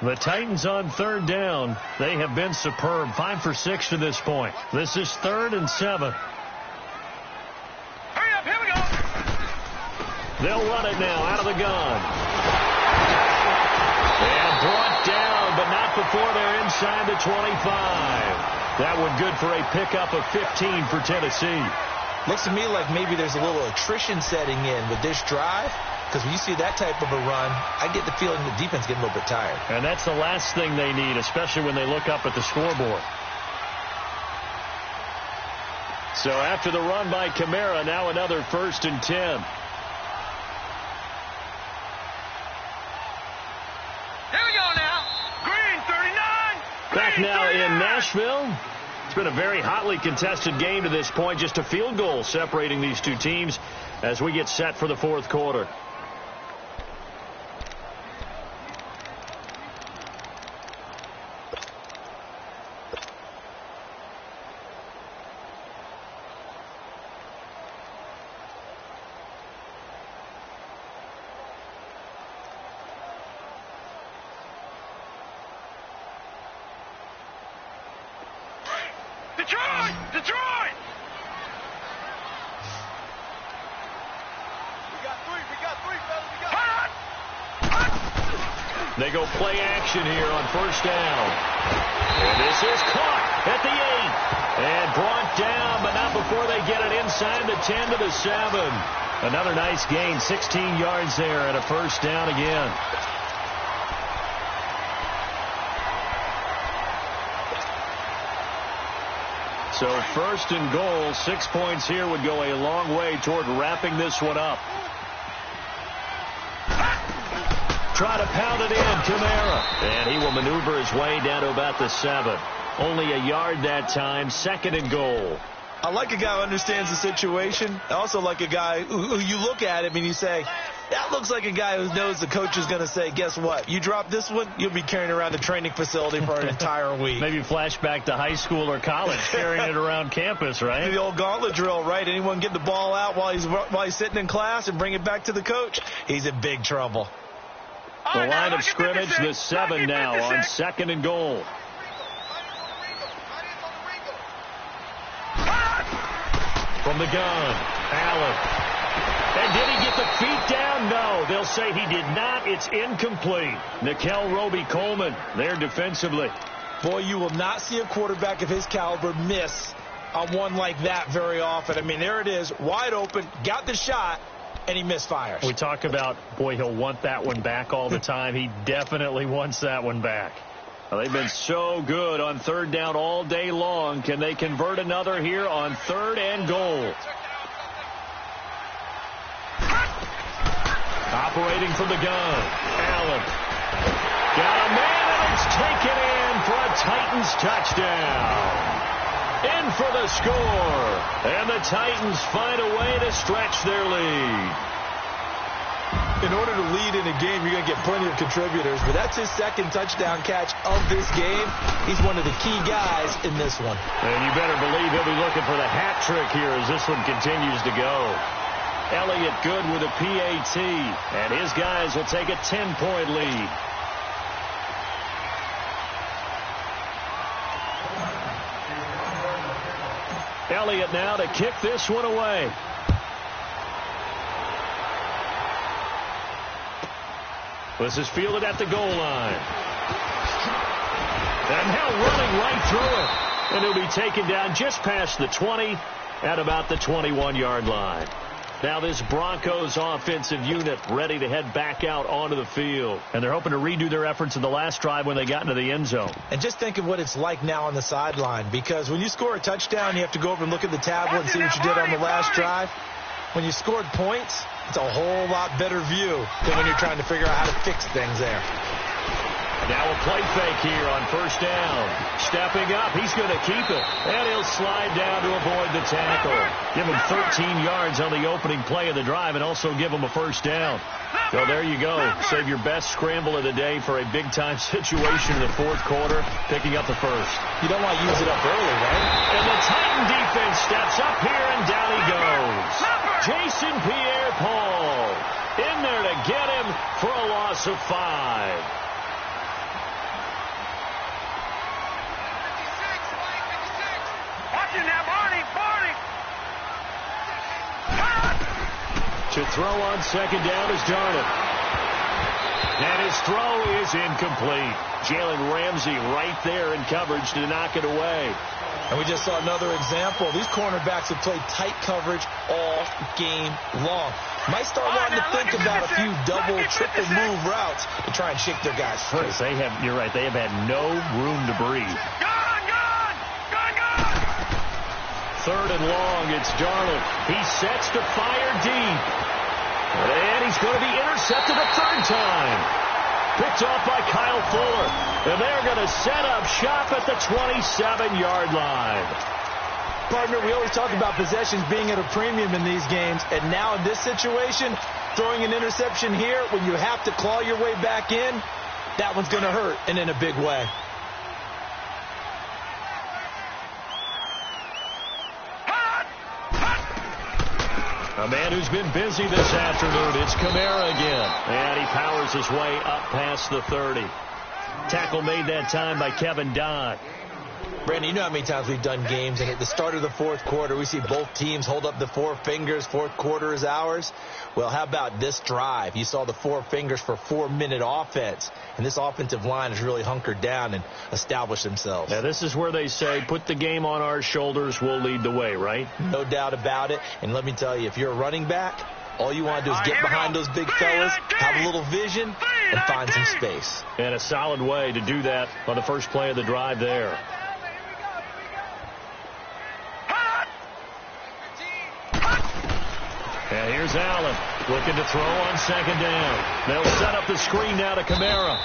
Speaker 2: The Titans on third down. They have been superb. 5 for 6 to this point. This is 3rd and 7. They'll run it now out of the gun. And brought down, but not before they're inside the 25. That one good for a pickup of 15 for Tennessee.
Speaker 4: Looks to me like maybe there's a little attrition setting in with this drive, because when you see that type of a run, I get the feeling the defense getting a little bit tired.
Speaker 2: And that's the last thing they need, especially when they look up at the scoreboard. So after the run by Kamara, now another 1st and 10. Back now in Nashville. It's been a very hotly contested game to this point. Just a field goal separating these two teams as we get set for the 4th quarter.
Speaker 3: Detroit!
Speaker 2: They go play action here on 1st down. And this is caught at the 8. And brought down, but not before they get it inside the 10 to the 7. Another nice gain, 16 yards there and a 1st down again. So 1st and goal, 6 points here would go a long way toward wrapping this one up. Try to pound it in, Kamara. And he will maneuver his way down to about the 7. Only a yard that time, 2nd and goal.
Speaker 4: I like a guy who understands the situation. I also like a guy who you look at him and you say, that looks like a guy who knows the coach is going to say, guess what? You drop this one, you'll be carrying around the training facility for an entire week.
Speaker 2: Maybe flashback to high school or college, carrying it around campus, right?
Speaker 4: The old gauntlet drill, right? Anyone get the ball out while he's sitting in class and bring it back to the coach? He's in big trouble.
Speaker 2: The line of scrimmage, the 7 now on 2nd and goal. From the gun, Allen. And did he get the feet down? No. They'll say he did not. It's incomplete. Nickel Roby-Coleman there defensively.
Speaker 4: Boy, you will not see a quarterback of his caliber miss on one like that very often. I mean, there it is, wide open, got the shot, and he misfires.
Speaker 2: We talk about, boy, he'll want that one back all the time. He definitely wants that one back. Well, they've been so good on 3rd down all day long. Can they convert another here on 3rd and goal? Operating from the gun, Allen. Got a man, and it's taken in for a Titans touchdown. In for the score. And the Titans find a way to stretch their lead.
Speaker 4: In order to lead in a game, you're going to get plenty of contributors, but that's his 2nd touchdown catch of this game. He's one of the key guys in this one.
Speaker 2: And you better believe he'll be looking for the hat trick here as this one continues to go. Elliott good with a PAT, and his guys will take a 10-point lead. Elliott now to kick this one away. This is fielded at the goal line. And now running right through it. And he'll be taken down just past the 20 at about the 21-yard line. Now this Broncos offensive unit ready to head back out onto the field. And they're hoping to redo their efforts in the last drive when they got into the end zone.
Speaker 4: And just think of what it's like now on the sideline, because when you score a touchdown, you have to go over and look at the tablet and see what you did on the last drive. When you scored points, it's a whole lot better view than when you're trying to figure out how to fix things there.
Speaker 2: Now a play fake here on 1st down. Stepping up, he's going to keep it. And he'll slide down to avoid the tackle. Give him 13 yards on the opening play of the drive and also give him a 1st down. So there you go. Save your best scramble of the day for a big-time situation in the 4th quarter, picking up the 1st.
Speaker 4: You don't want to use it up early, right?
Speaker 2: And the Titan defense steps up here, and down he goes. Jason Pierre-Paul in there to get him for a loss of 5. To throw on second down is Darnold. And his throw is incomplete. Jalen Ramsey right there in coverage to knock it away.
Speaker 4: And we just saw another example. These cornerbacks have played tight coverage all game long. Might start wanting to think about a few double, triple move routes to try and shake their guys free.
Speaker 2: You're right. They have had no room to breathe. Third and long, it's Darnold. He sets to fire deep. And he's going to be intercepted a third time. Picked off by Kyle Fuller. And they're going to set up shop at the 27-yard line.
Speaker 4: Partner, we always talk about possessions being at a premium in these games. And now in this situation, throwing an interception here when you have to claw your way back in, that one's going to hurt, and in a big way.
Speaker 2: A man who's been busy this afternoon, it's Kamara again. And he powers his way up past the 30. Tackle made that time by Kevin Dodd.
Speaker 4: Brandon, you know how many times we've done games, and at the start of the fourth quarter, we see both teams hold up the four fingers, fourth quarter is ours. Well, how about this drive? You saw the four fingers for 4-minute offense, and this offensive line has really hunkered down and established themselves.
Speaker 2: Now, this is where they say, put the game on our shoulders, we'll lead the way, right?
Speaker 4: No doubt about it, and let me tell you, if you're a running back, all you want to do is get behind those big fellas, have a little vision, and find some space.
Speaker 2: And a solid way to do that on the first play of the drive there. And here's Allen looking to throw on second down. They'll set up the screen now to Kamara.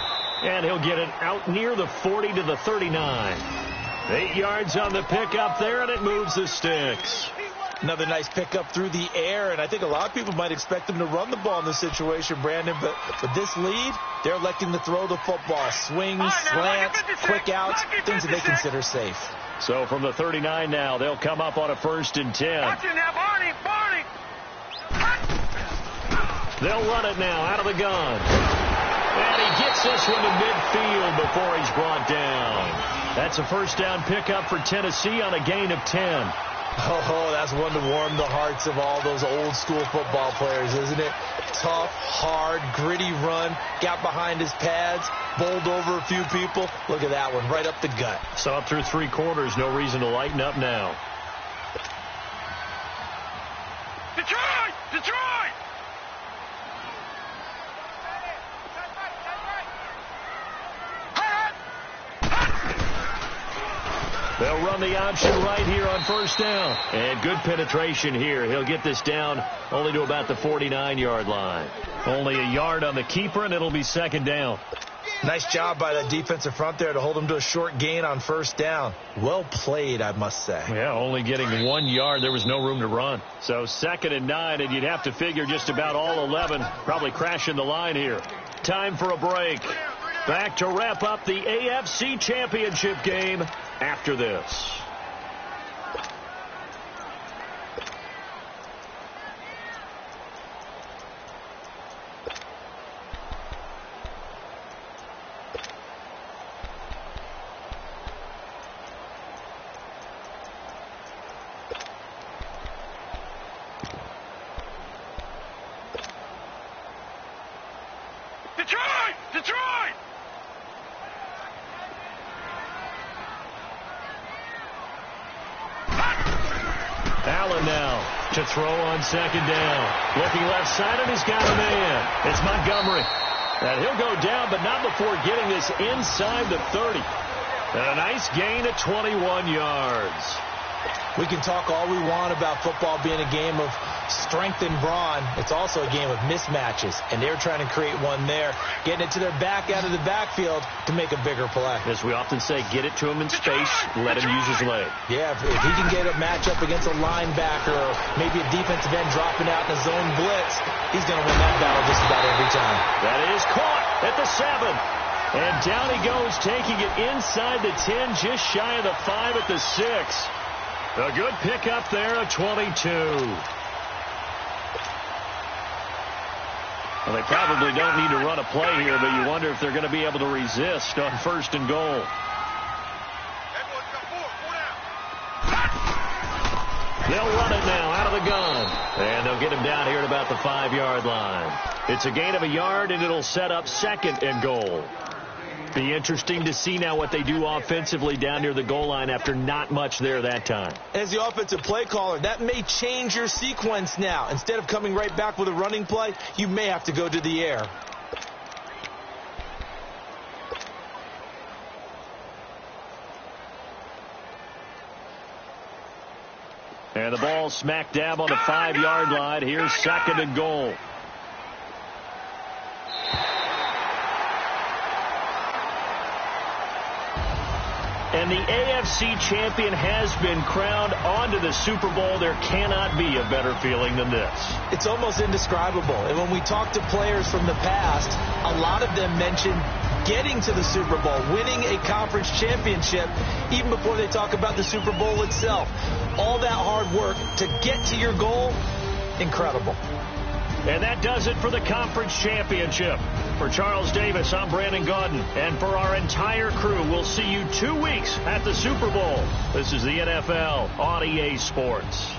Speaker 2: And he'll get it out near the 40 to the 39. 8 yards on the pickup there, and it moves the sticks.
Speaker 4: Another nice pickup through the air, and I think a lot of people might expect them to run the ball in this situation, Brandon, but with this lead, they're electing to throw the football. Swings, slants, quick outs, things that they consider safe.
Speaker 2: So from the 39 now, they'll come up on a 1st and 10. They'll run it now out of the gun. And he gets this one to midfield before he's brought down. That's a first down pickup for Tennessee on a gain of 10.
Speaker 4: Oh, that's one to warm the hearts of all those old school football players, isn't it? Tough, hard, gritty run, got behind his pads, bowled over a few people. Look at that one, right up the gut.
Speaker 2: Saw it through 3 quarters, no reason to lighten up now.
Speaker 3: Detroit! Detroit!
Speaker 2: They'll run the option right here on first down. And good penetration here. He'll get this down only to about the 49-yard line. Only a yard on the keeper, and it'll be second down.
Speaker 4: Nice job by the defensive front there to hold him to a short gain on first down. Well played, I must say.
Speaker 2: Yeah, only getting 1 yard. There was no room to run. So 2nd and 9, and you'd have to figure just about all 11 probably crashing the line here. Time for a break. Back to wrap up the AFC Championship game after this.
Speaker 3: Detroit! Detroit!
Speaker 2: Allen now to throw on second down. Looking left side, and he's got a man. It's Montgomery. And he'll go down, but not before getting this inside the 30. And a nice gain of 21 yards.
Speaker 4: We can talk all we want about football being a game of strength and brawn. It's also a game of mismatches, and they're trying to create one there, getting it to their back out of the backfield to make a bigger play.
Speaker 2: As we often say, get it to him in space, let him use his leg.
Speaker 4: Yeah, if he can get a matchup against a linebacker or maybe a defensive end dropping out in a zone blitz, he's going to win that battle just about every time.
Speaker 2: That is caught at the 7. And down he goes, taking it inside the 10, just shy of the 5 at the 6. A good pickup there of 22. Well, they probably don't need to run a play here, but you wonder if they're going to be able to resist on 1st and goal. They'll run it now out of the gun. And they'll get him down here at about the 5-yard line. It's a gain of a yard, and it'll set up 2nd and goal. Be interesting to see now what they do offensively down near the goal line after not much there that time.
Speaker 4: As the offensive play caller, that may change your sequence now. Instead of coming right back with a running play, you may have to go to the air.
Speaker 2: And the ball smack dab on the 5-yard line. Here's 2nd and goal. And the AFC champion has been crowned onto the Super Bowl. There cannot be a better feeling than this.
Speaker 4: It's almost indescribable. And when we talk to players from the past, a lot of them mention getting to the Super Bowl, winning a conference championship, even before they talk about the Super Bowl itself. All that hard work to get to your goal, incredible.
Speaker 2: And that does it for the conference championship. For Charles Davis, I'm Brandon Gaudin. And for our entire crew, we'll see you 2 weeks at the Super Bowl. This is the NFL on EA Sports.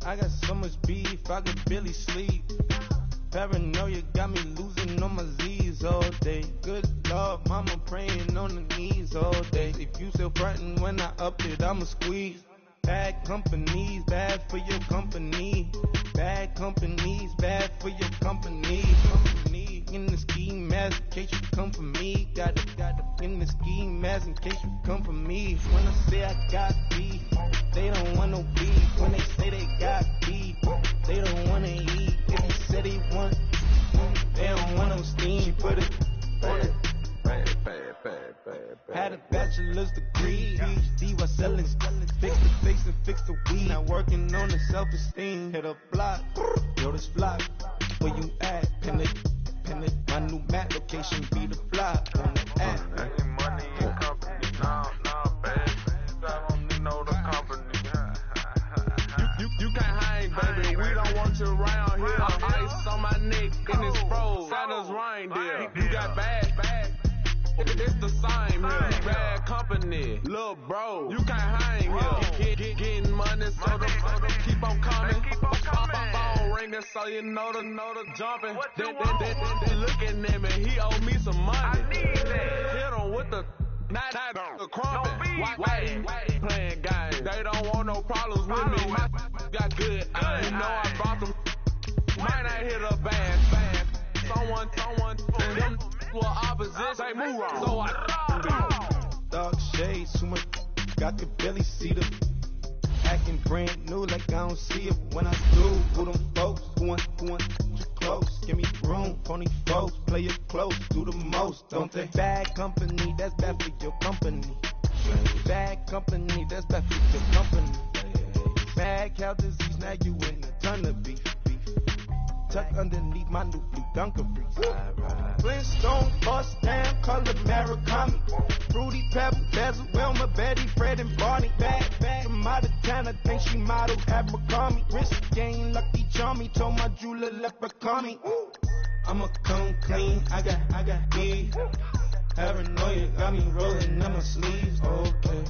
Speaker 5: I got so much beef, I could barely sleep. Paranoia got me losing on my Z's all day. Good Lord, mama praying on the knees all day. If you still frontin' when I up it, I'ma squeeze. Bad companies, bad for your company. Bad companies, bad for your company. Company in the ski mask in case you come for me. Got it in the ski mask in case you come for me. When I say I got beef, they don't want no beef. When they say they got beef, they don't wanna eat. If they say they want, they don't want no steam. Put it on it. Had a bachelor's degree, PhD while selling. Fix the face and fix the weed. Now working on the self-esteem. Hit a block, yo this block. Where you at? Pin it. My new map location be the block on the app.
Speaker 3: Money and company, nah, baby. I don't need no company. You can't hang, baby. We don't want you around here. Ice on my neck and it's froze. Santa's reindeer. You got bad. It's the same here. Bad company, little bro. You can't hang here. Getting money, so the keep on coming. Phone ringing, so you know the jumping. They looking at me, he owe me some money. I need that. Hit him with the Not the crumpin'. Why playing games? They don't want no problems with me. My got good aim. You know I brought them. Might not hit a bad. Someone, them were opposites. They move wrong. So I
Speaker 5: dark shades, too much. I could barely see them. Acting brand new like I don't see it when I do. Who them folks? Who want you close? Give me room, phony folks. Play it close, do the most, don't they? Bad company, that's bad for your company. Bad company, that's bad for your company. Bad cow disease, now you in a ton of beef. Tuck underneath my new blue Dunkaroos. Flintstone, bust down, color Murakami. Fruity Pebble, Bezel, Wilma, Betty, Fred, and Barney. Bad from out of town, I think she modeled Abercrombie. Wrist game, Lucky Charmy, told my jeweler left her me. I'ma come clean, I got heat. Paranoia got me rolling in my sleeves, okay.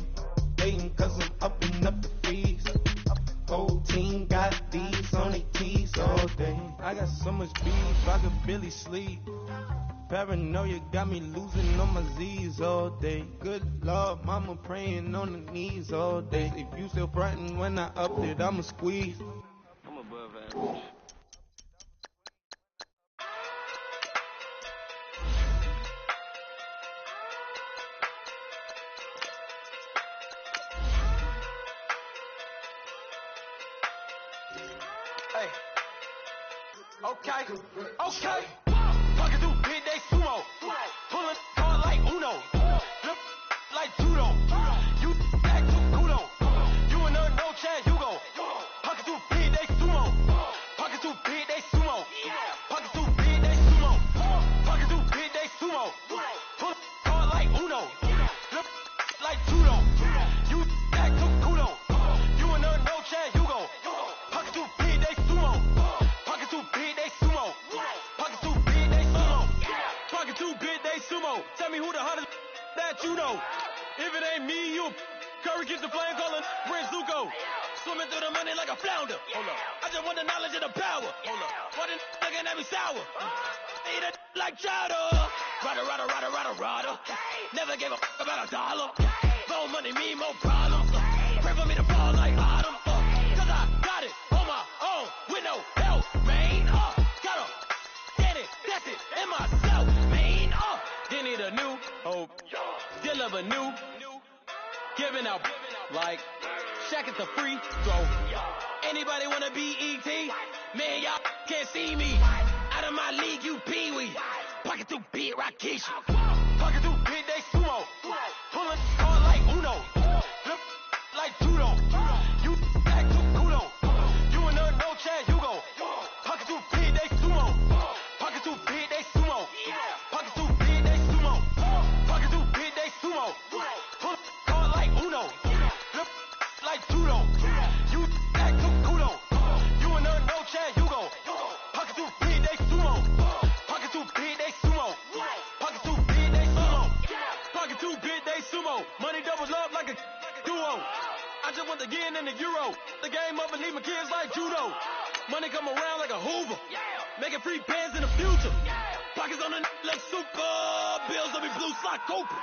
Speaker 5: Hating cause I'm upping up the fees. Whole team got these on their tees all day. I got so much beef, I could barely sleep. Paranoia got me losing on my Z's all day. Good Lord, mama praying on the knees all day. If you still frontin' when I up it, I'ma squeeze.
Speaker 6: I'm above average.
Speaker 1: Hey. Okay. Fucking through big day sumo. Pulling hard like Uno. Flip like judo. You act too kudo. You and her no chance, you go. Fucking through big day sumo. Fucking through big day sumo. Fucking through big day sumo. Fucking through big day sumo. Pull hard like Uno. Flip like judo. You act too kudo. You and her no chance, you go. Fucking through big day sumo. Fucking through big day sumo. Fucking through big day sumo. Fucking through big day sumo. Tell me who the hottest that you know. If it ain't me, you Curry keeps the flame calling Prince Zuko. Swimming through the money like a flounder. Hold up. I just want the knowledge and the power. Hold up. Why the looking at me sour? Eat it like chowder. Rada. Never gave a fuck about a dollar. More money, me, more problems. Pray for me to fall like autumn. Cause I got it on my own with no help, man. Gotta get it, that's it, in myself, man. They need a new hope. Still of a new. Giving out like Shaq at the free throw. Anybody wanna be E.T.? Man, y'all can't see me. Out of my league, you pee-wee. Pocket through beat Rakishi. Pocket through big day sumo. Pulling hard like Uno. Flip like judo. You act too kudo. You and her no chance, you go. Pocket through big day sumo. Pocket through big day sumo. Pocket through big day sumo. Pocket through big day sumo. Pull hard like Uno. Flip like judo. You act too kudo. You and her no chance, you go. Pocket through big day sumo. Pocket through big day sumo. Pocket through big day sumo. Pocket through big day sumo. Money doubles up like a duo. I just want the yen and the euro. The game up and leave my kids like judo. Money come around like a Hoover. Making free pants in the future. Pockets on the like super. Bills on me blue slot Cooper.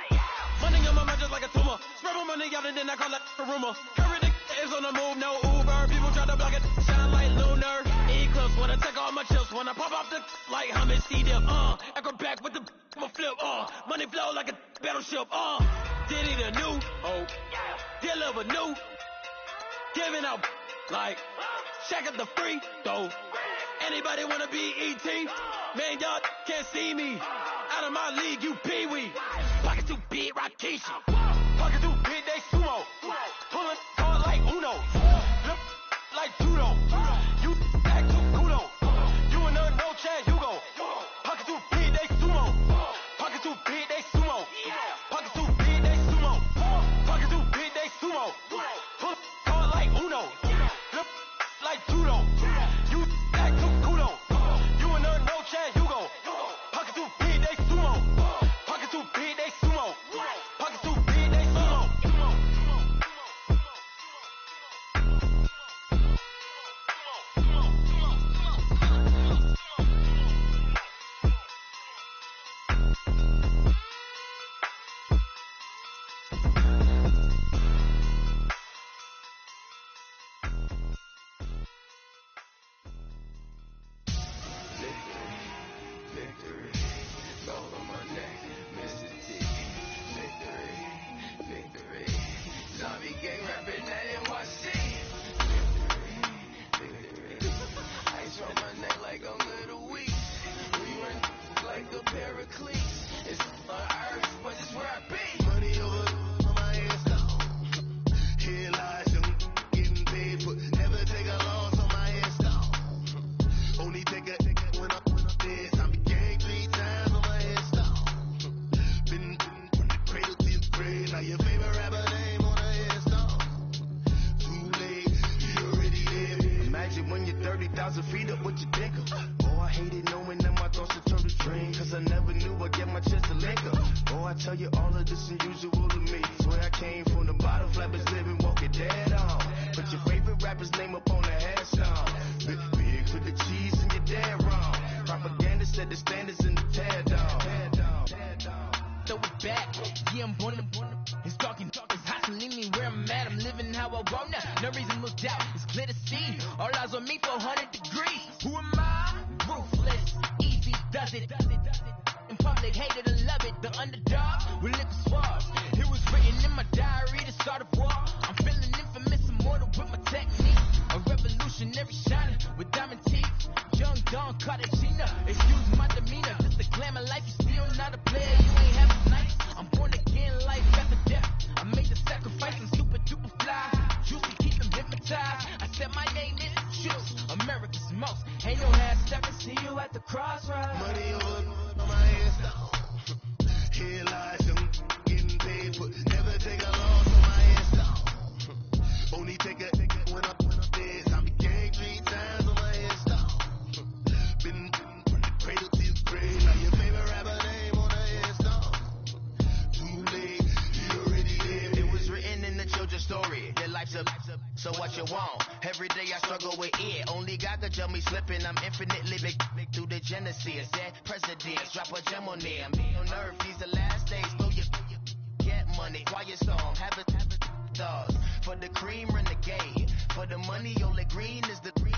Speaker 1: Money in my mouth just like a tumor. Spread my money out and then I call that a rumor. Curry the is on the move, no Uber. People try to block it, shine like lunar. Eclipse wanna take all my chips. Wanna pop off the like hummus C-dip. Acrobat with the flip. Money flow like a battleship. Did it a new hope. Deliver new. Giving out like Shaq at the free throw. Anybody wanna be E.T.? Man, y'all can't see me. Out of my league, you pee-wee. Pocket too big, Rakishi. Pocket too big, they sumo. Pulling hard like Uno. Flip like judo. You act too kudo. You and her no chance, you go. Pocket too big, they sumo. Pocket too big, they sumo. Pocket too big, they sumo. Pocket too big, they sumo. Pull hard like Uno. Flip like judo. You act too kudo. You and her no chance, you go. Pocket too big, they sumo. Pocket too big, they sumo. Pocket too big.
Speaker 7: No reason to doubt, it's clear to see. All eyes on me, 400 degrees. Who am I? Ruthless, easy does it. In public, hate it or love it. The underdog will live the swabs. It was written in my diary to start a war. I'm feeling infamous, immortal with my technique. A revolutionary shining with diamond teeth. Young Don Cartagena, excuse my demeanor. Just a glamour life, you still not a player. You ain't have a night. I'm born again, life after death. I made the sacrifice and super duper fly. Juicy, keep them hypnotized. I said my name is Juice, America's most. Ain't no half stepping, see you at the crossroads.
Speaker 8: Money on my hands down. Here lies them getting paid for. Never take a loss on my hands down. Only take a when I'm dead. I be gang 3 times on my hands down. Been cradle to your grave. Now your favorite rapper name on the hands down. Too late, you already dead.
Speaker 7: It was written in the children's story. Your life's a so what you want. Every day I struggle with it. Only God could tell me slipping. I'm infinitely big through the genesis. That presidents drop a gem on there. Me on earth, these the last days. Blow your get money. Quiet storm. Have a thoughts. For the cream, renegade. For the money, only green is the green.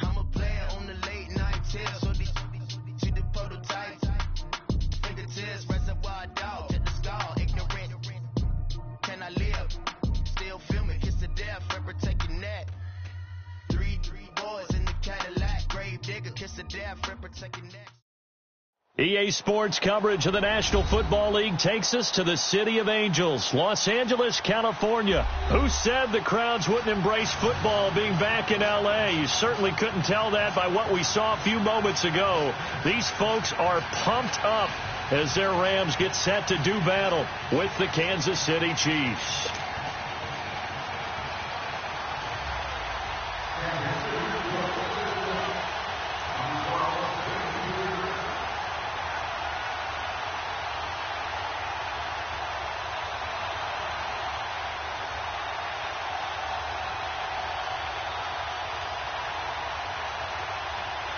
Speaker 7: I'm a player on the late night tips. So these to the prototypes. Fingertips, reservoir dog to the skull. Ignorant. Can I live? Still filming, kiss to death, forever taking that. Three boys in the Cadillac, grave digger, kiss to death, forever taking that.
Speaker 2: EA Sports coverage of the National Football League takes us to the City of Angels, Los Angeles, California. Who said the crowds wouldn't embrace football being back in L.A.? You certainly couldn't tell that by what we saw a few moments ago. These folks are pumped up as their Rams get set to do battle with the Kansas City Chiefs.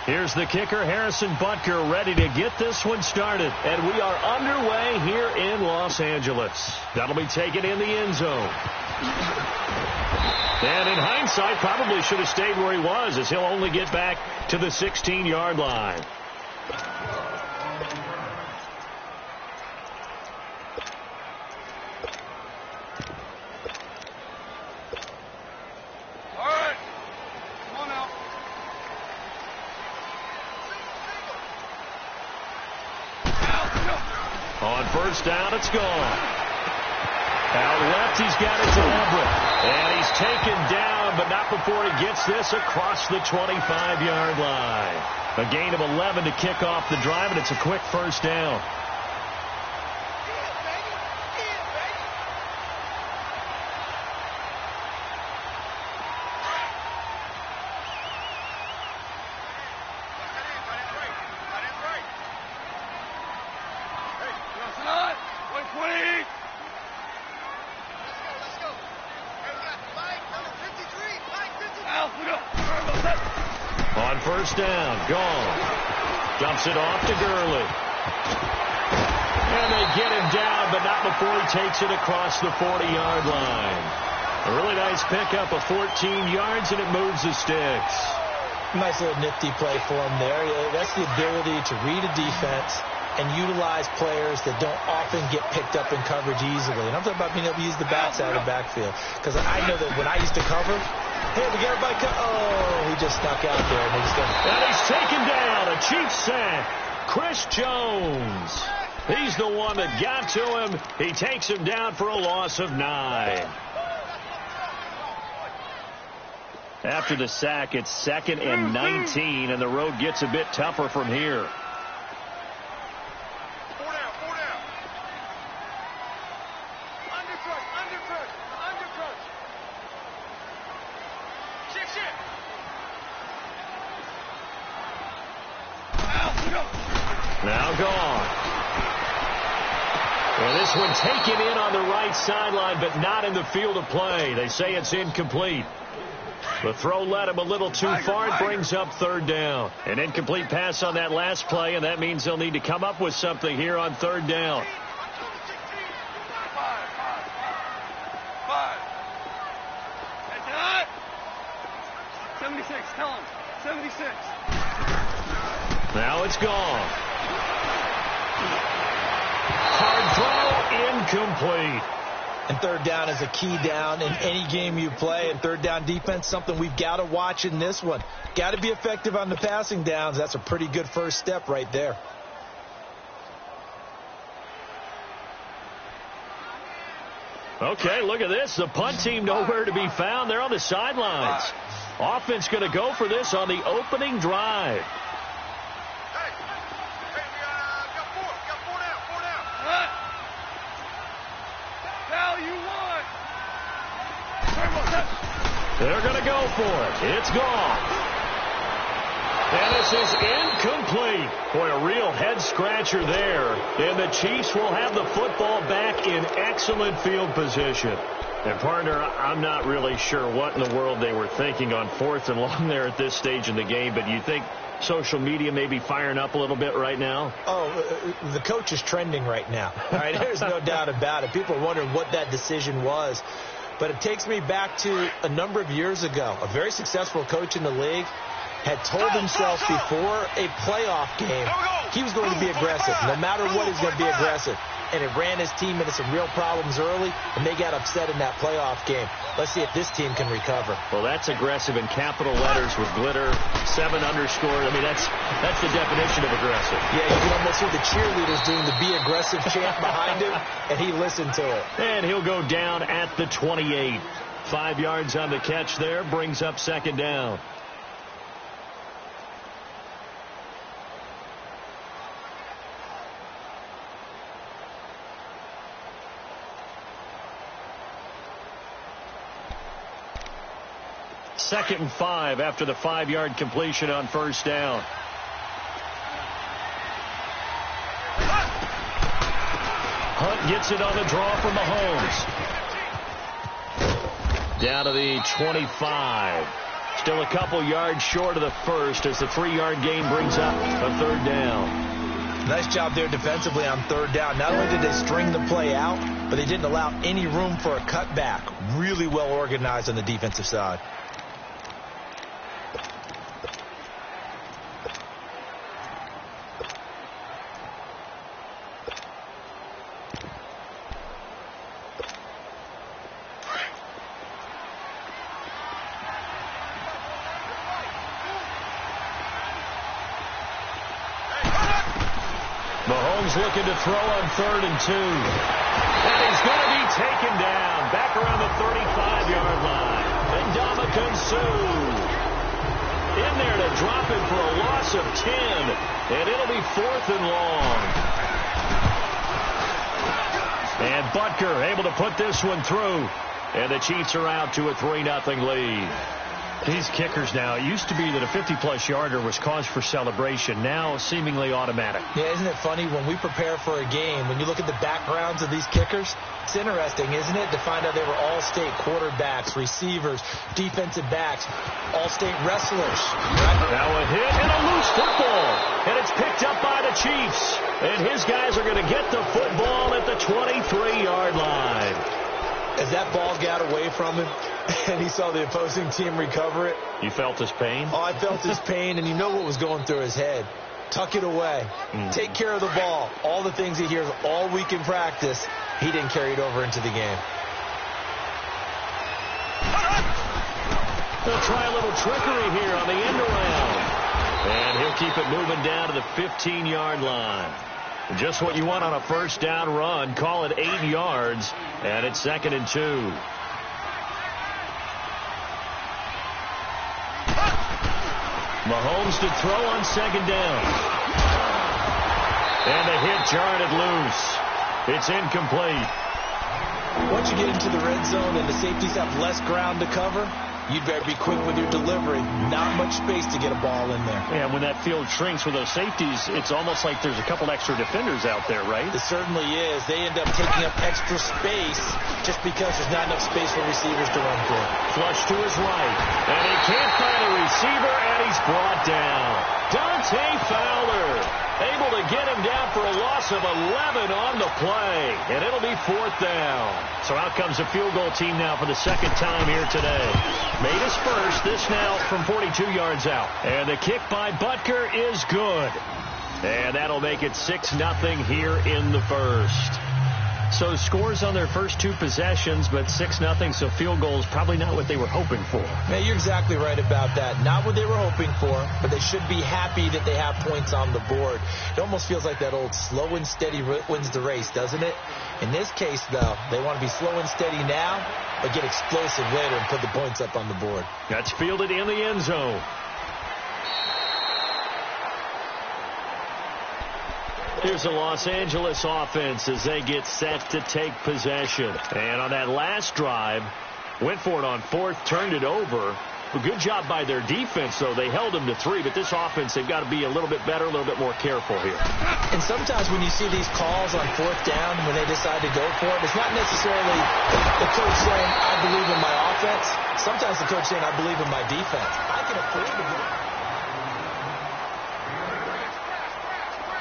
Speaker 2: Here's the kicker, Harrison Butker, ready to get this one started. And we are underway here in Los Angeles. That'll be taken in the end zone. And in hindsight, probably should have stayed where he was, as he'll only get back to the 16-yard line. First down, it's gone. Out left, he's got it to Everett. And he's taken down, but not before he gets this across the 25-yard line. A gain of 11 to kick off the drive, and it's a quick first down. On first down, gone. Dumps it off to Gurley. And they get him down, but not before he takes it across the 40-yard line. A really nice pickup of 14 yards, and it moves the sticks.
Speaker 4: Nice little nifty play for him there. That's the ability to read a defense and utilize players that don't often get picked up in coverage easily. And I'm talking about being able to use the backs out of the backfield. Because I know that when I used to cover, hey, we get everybody. Oh, he just snuck out there. And
Speaker 2: he's taken down. A Chiefs sack. Chris Jones. He's the one that got to him. He takes him down for a loss of 9. After the sack, it's 2nd and 19, and the road gets a bit tougher from here. Now gone. And this one taken in on the right sideline, but not in the field of play. They say it's incomplete. The throw led him a little too far. It brings up 3rd down. An incomplete pass on that last play, and that means they'll need to come up with something here on 3rd down.
Speaker 3: 76, tell him. 76.
Speaker 2: Now it's gone. Hard throw, incomplete.
Speaker 4: And third down is a key down in any game you play. And third down defense, something we've got to watch in this one. Got to be effective on the passing downs. That's a pretty good first step right there.
Speaker 2: Okay, look at this. The punt team nowhere to be found. They're on the sidelines. Offense going to go for this on the opening drive. They're going to go for it. It's gone. And this is incomplete. Boy, a real head-scratcher there. And the Chiefs will have the football back in excellent field position. And, partner, I'm not really sure what in the world they were thinking on 4th and long there at this stage in the game. But you think social media may be firing up a little bit right now?
Speaker 4: Oh, the coach is trending right now. All right, there's no doubt about it. People are wondering what that decision was. But it takes me back to a number of years ago. A very successful coach in the league had told himself before a playoff game he was going to be aggressive. No matter what, he's going to be aggressive. And it ran his team into some real problems early, and they got upset in that playoff game. Let's see if this team can recover.
Speaker 2: Well, that's aggressive in capital letters with glitter, 7 underscore. I mean, that's the definition of aggressive.
Speaker 4: Yeah, you can almost hear the cheerleaders doing the be aggressive chant behind him, and he listened to it.
Speaker 2: And he'll go down at the 28. 5 yards on the catch there, brings up second down. Second and 5 after the 5-yard completion on first down. Hunt gets it on the draw from Mahomes. Down to the 25. Still a couple yards short of the first as the 3-yard gain brings up a third down.
Speaker 4: Nice job there defensively on third down. Not only did they string the play out, but they didn't allow any room for a cutback. Really well organized on the defensive side.
Speaker 2: Looking to throw on 3rd and 2. And he's going to be taken down back around the 35-yard line. And Ndamukong Suh in there to drop it for a loss of 10. And it'll be 4th and long. And Butker able to put this one through. And the Chiefs are out to a 3-0 lead. These kickers now, it used to be that a 50-plus yarder was cause for celebration. Now seemingly automatic.
Speaker 4: Yeah, isn't it funny when we prepare for a game, when you look at the backgrounds of these kickers, it's interesting, isn't it, to find out they were all-state quarterbacks, receivers, defensive backs, all-state wrestlers. Right?
Speaker 2: Now a hit and a loose football. And it's picked up by the Chiefs. And his guys are going to get the football at the 23-yard line.
Speaker 4: As that ball got away from him and he saw the opposing team recover it.
Speaker 2: You felt his pain?
Speaker 4: Oh, I felt his pain, and you know what was going through his head. Tuck it away. Take care of the ball. All the things he hears all week in practice, he didn't carry it over into the game.
Speaker 2: They'll try a little trickery here on the end around. And he'll keep it moving down to the 15-yard line. Just what you want on a first down run. Call it 8 yards, and it's 2nd and 2. Mahomes to throw on 2nd down. And the hit jarred it loose. It's incomplete.
Speaker 4: Once you get into the red zone and the safeties have less ground to cover, you'd better be quick with your delivery. Not much space to get a ball in there.
Speaker 2: Yeah, when that field shrinks with those safeties, it's almost like there's a couple extra defenders out there, right?
Speaker 4: It certainly is. They end up taking up extra space just because there's not enough space for receivers to run through.
Speaker 2: Flush to his right. And he can't find a receiver, and he's brought down. Dante Fowler. Able to get him down for a loss of 11 on the play. And it'll be 4th down. So out comes a field goal team now for the second time here today. Made his first. This now from 42 yards out. And the kick by Butker is good. And that'll make it 6-0 here in the first. So scores on their first 2 possessions, but 6-0, so field goals probably not what they were hoping for.
Speaker 4: Yeah, you're exactly right about that. Not what they were hoping for, but they should be happy that they have points on the board. It almost feels like that old slow and steady wins the race, doesn't it? In this case, though, they want to be slow and steady now, but get explosive later and put the points up on the board.
Speaker 2: That's fielded in the end zone. Here's the Los Angeles offense as they get set to take possession. And on that last drive, went for it on 4th, turned it over. A good job by their defense, though. They held them to 3, but this offense, they've got to be a little bit better, a little bit more careful here.
Speaker 4: And sometimes when you see these calls on 4th down, when they decide to go for it, it's not necessarily the coach saying, I believe in my offense. Sometimes the coach saying, I believe in my defense. I can afford to go.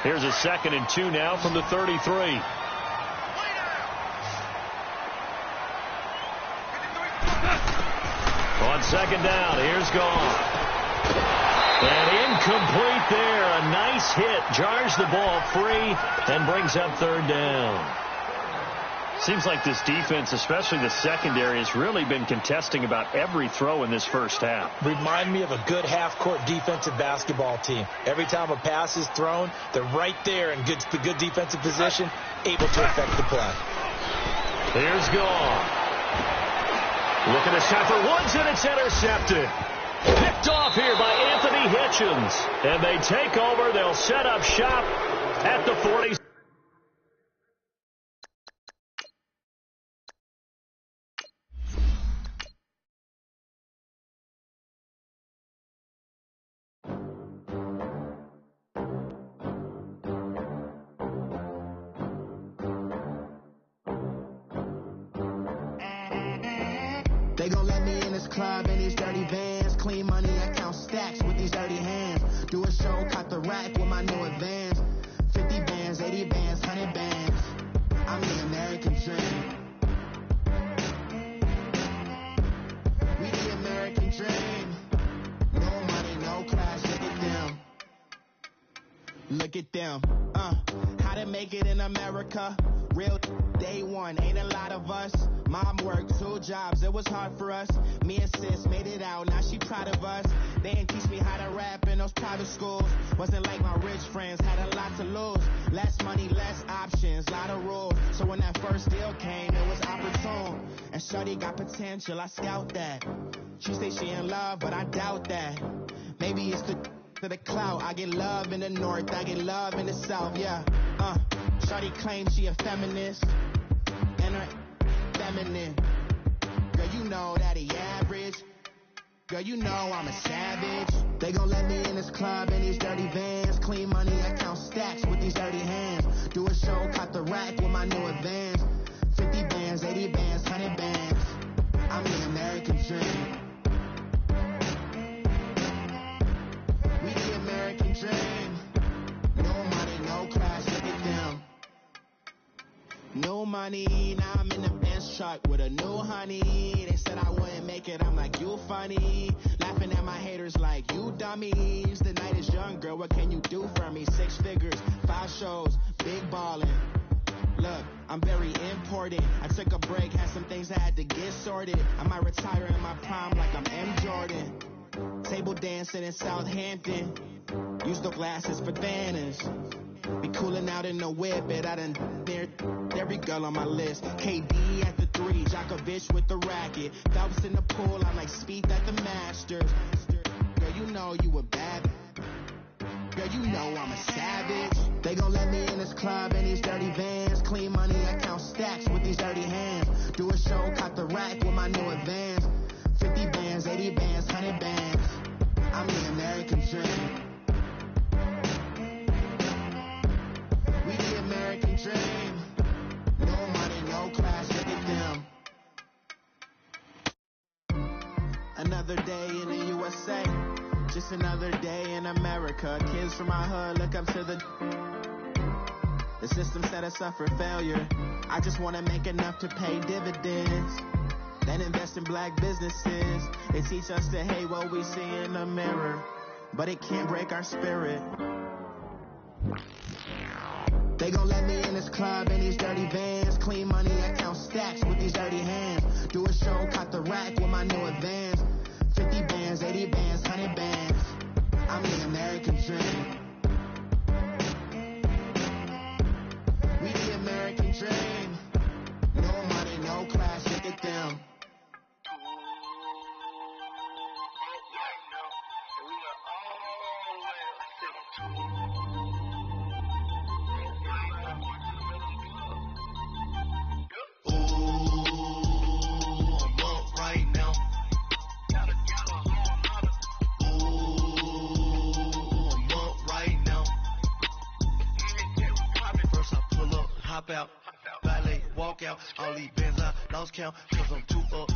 Speaker 2: Here's a 2nd and 2 now from the 33. On 2nd down, here's Goff. And incomplete there. A nice hit. Jars the ball free and brings up 3rd down. Seems like this defense, especially the secondary, has really been contesting about every throw in this first half.
Speaker 4: Remind me of a good half-court defensive basketball team. Every time a pass is thrown, they're right there in good defensive position, able to affect the play.
Speaker 2: Here's Goff. Looking to shot for Woods, and it's intercepted. Picked off here by Anthony Hitchens. And they take over. They'll set up shop at the 40.
Speaker 8: They gon' let me in this club in these dirty vans. Clean money, I count stacks with these dirty hands. Do a show, caught the rack with my new advance. 50 bands, 80 bands, 100 bands. I'm the American dream. We the American dream. No money, no class, look at them. Look at them. How to make it in America. Real day one, ain't a lot of us. Mom worked 2 jobs, it was hard for us. Me and sis made it out, now she proud of us. They didn't teach me how to rap in those private schools. Wasn't like my rich friends, had a lot to lose. Less money, less options, lot of rules. So when that first deal came, it was opportune. And shorty got potential, I scout that. She say she in love, but I doubt that. Maybe it's to the clout. I get love in the north, I get love in the south, yeah. Shorty claims she a feminist, and her feminine. Girl, you know that he average. Girl, you know I'm a savage. They gon' let me in this club in these dirty vans. Clean money, I count stacks with these dirty hands. Do a show, caught the rack with my new advance. 50 bands, 80 bands, 100 bands. I'm the American dream. We the American dream. No money, no class, look at them. No money, now I'm in the Benz truck with a new honey. They said I wouldn't make it, I'm like, you funny. Laughing at my haters like, you dummies. The night is young, girl, what can you do for me? 6 figures, 5 shows, big ballin'. Look, I'm very important. I took a break, had some things I had to get sorted. I might retire in my prime like I'm M. Jordan. Table dancing in Southampton. Use the glasses for Thanos. Be cooling out in the whip, but I done near every girl on my list. KD at the 3, Djokovic with the racket. Phelps in the pool, I'm like Speed at the Masters. Girl, you know you a bad. Girl, you know I'm a savage. They gon' let me in this club in these dirty vans. Clean money, I count stacks with these dirty hands. Do a show, caught the rack with my new advance. 50 bands, 80 bands, 100 bands. I'm the American dream. We the American dream. No money, no class, look at them. Another day in the USA.
Speaker 9: Just another day in America. Kids from my hood look up to the system set us up for failure. I just want to make enough to pay dividends, then invest in black businesses. They teach us to hate what we see in the mirror, but it can't break our spirit. They gon' let me in this club in these dirty vans. Clean money, I count stacks with these dirty hands. Do a show, caught the rack with my new advance. 50 bands, 80 bands, 100 bands. I'm the American dream. We the American dream. No money, no class, look at them.
Speaker 8: Out, valet, walk out, all these bands I lost count, cause I'm too up,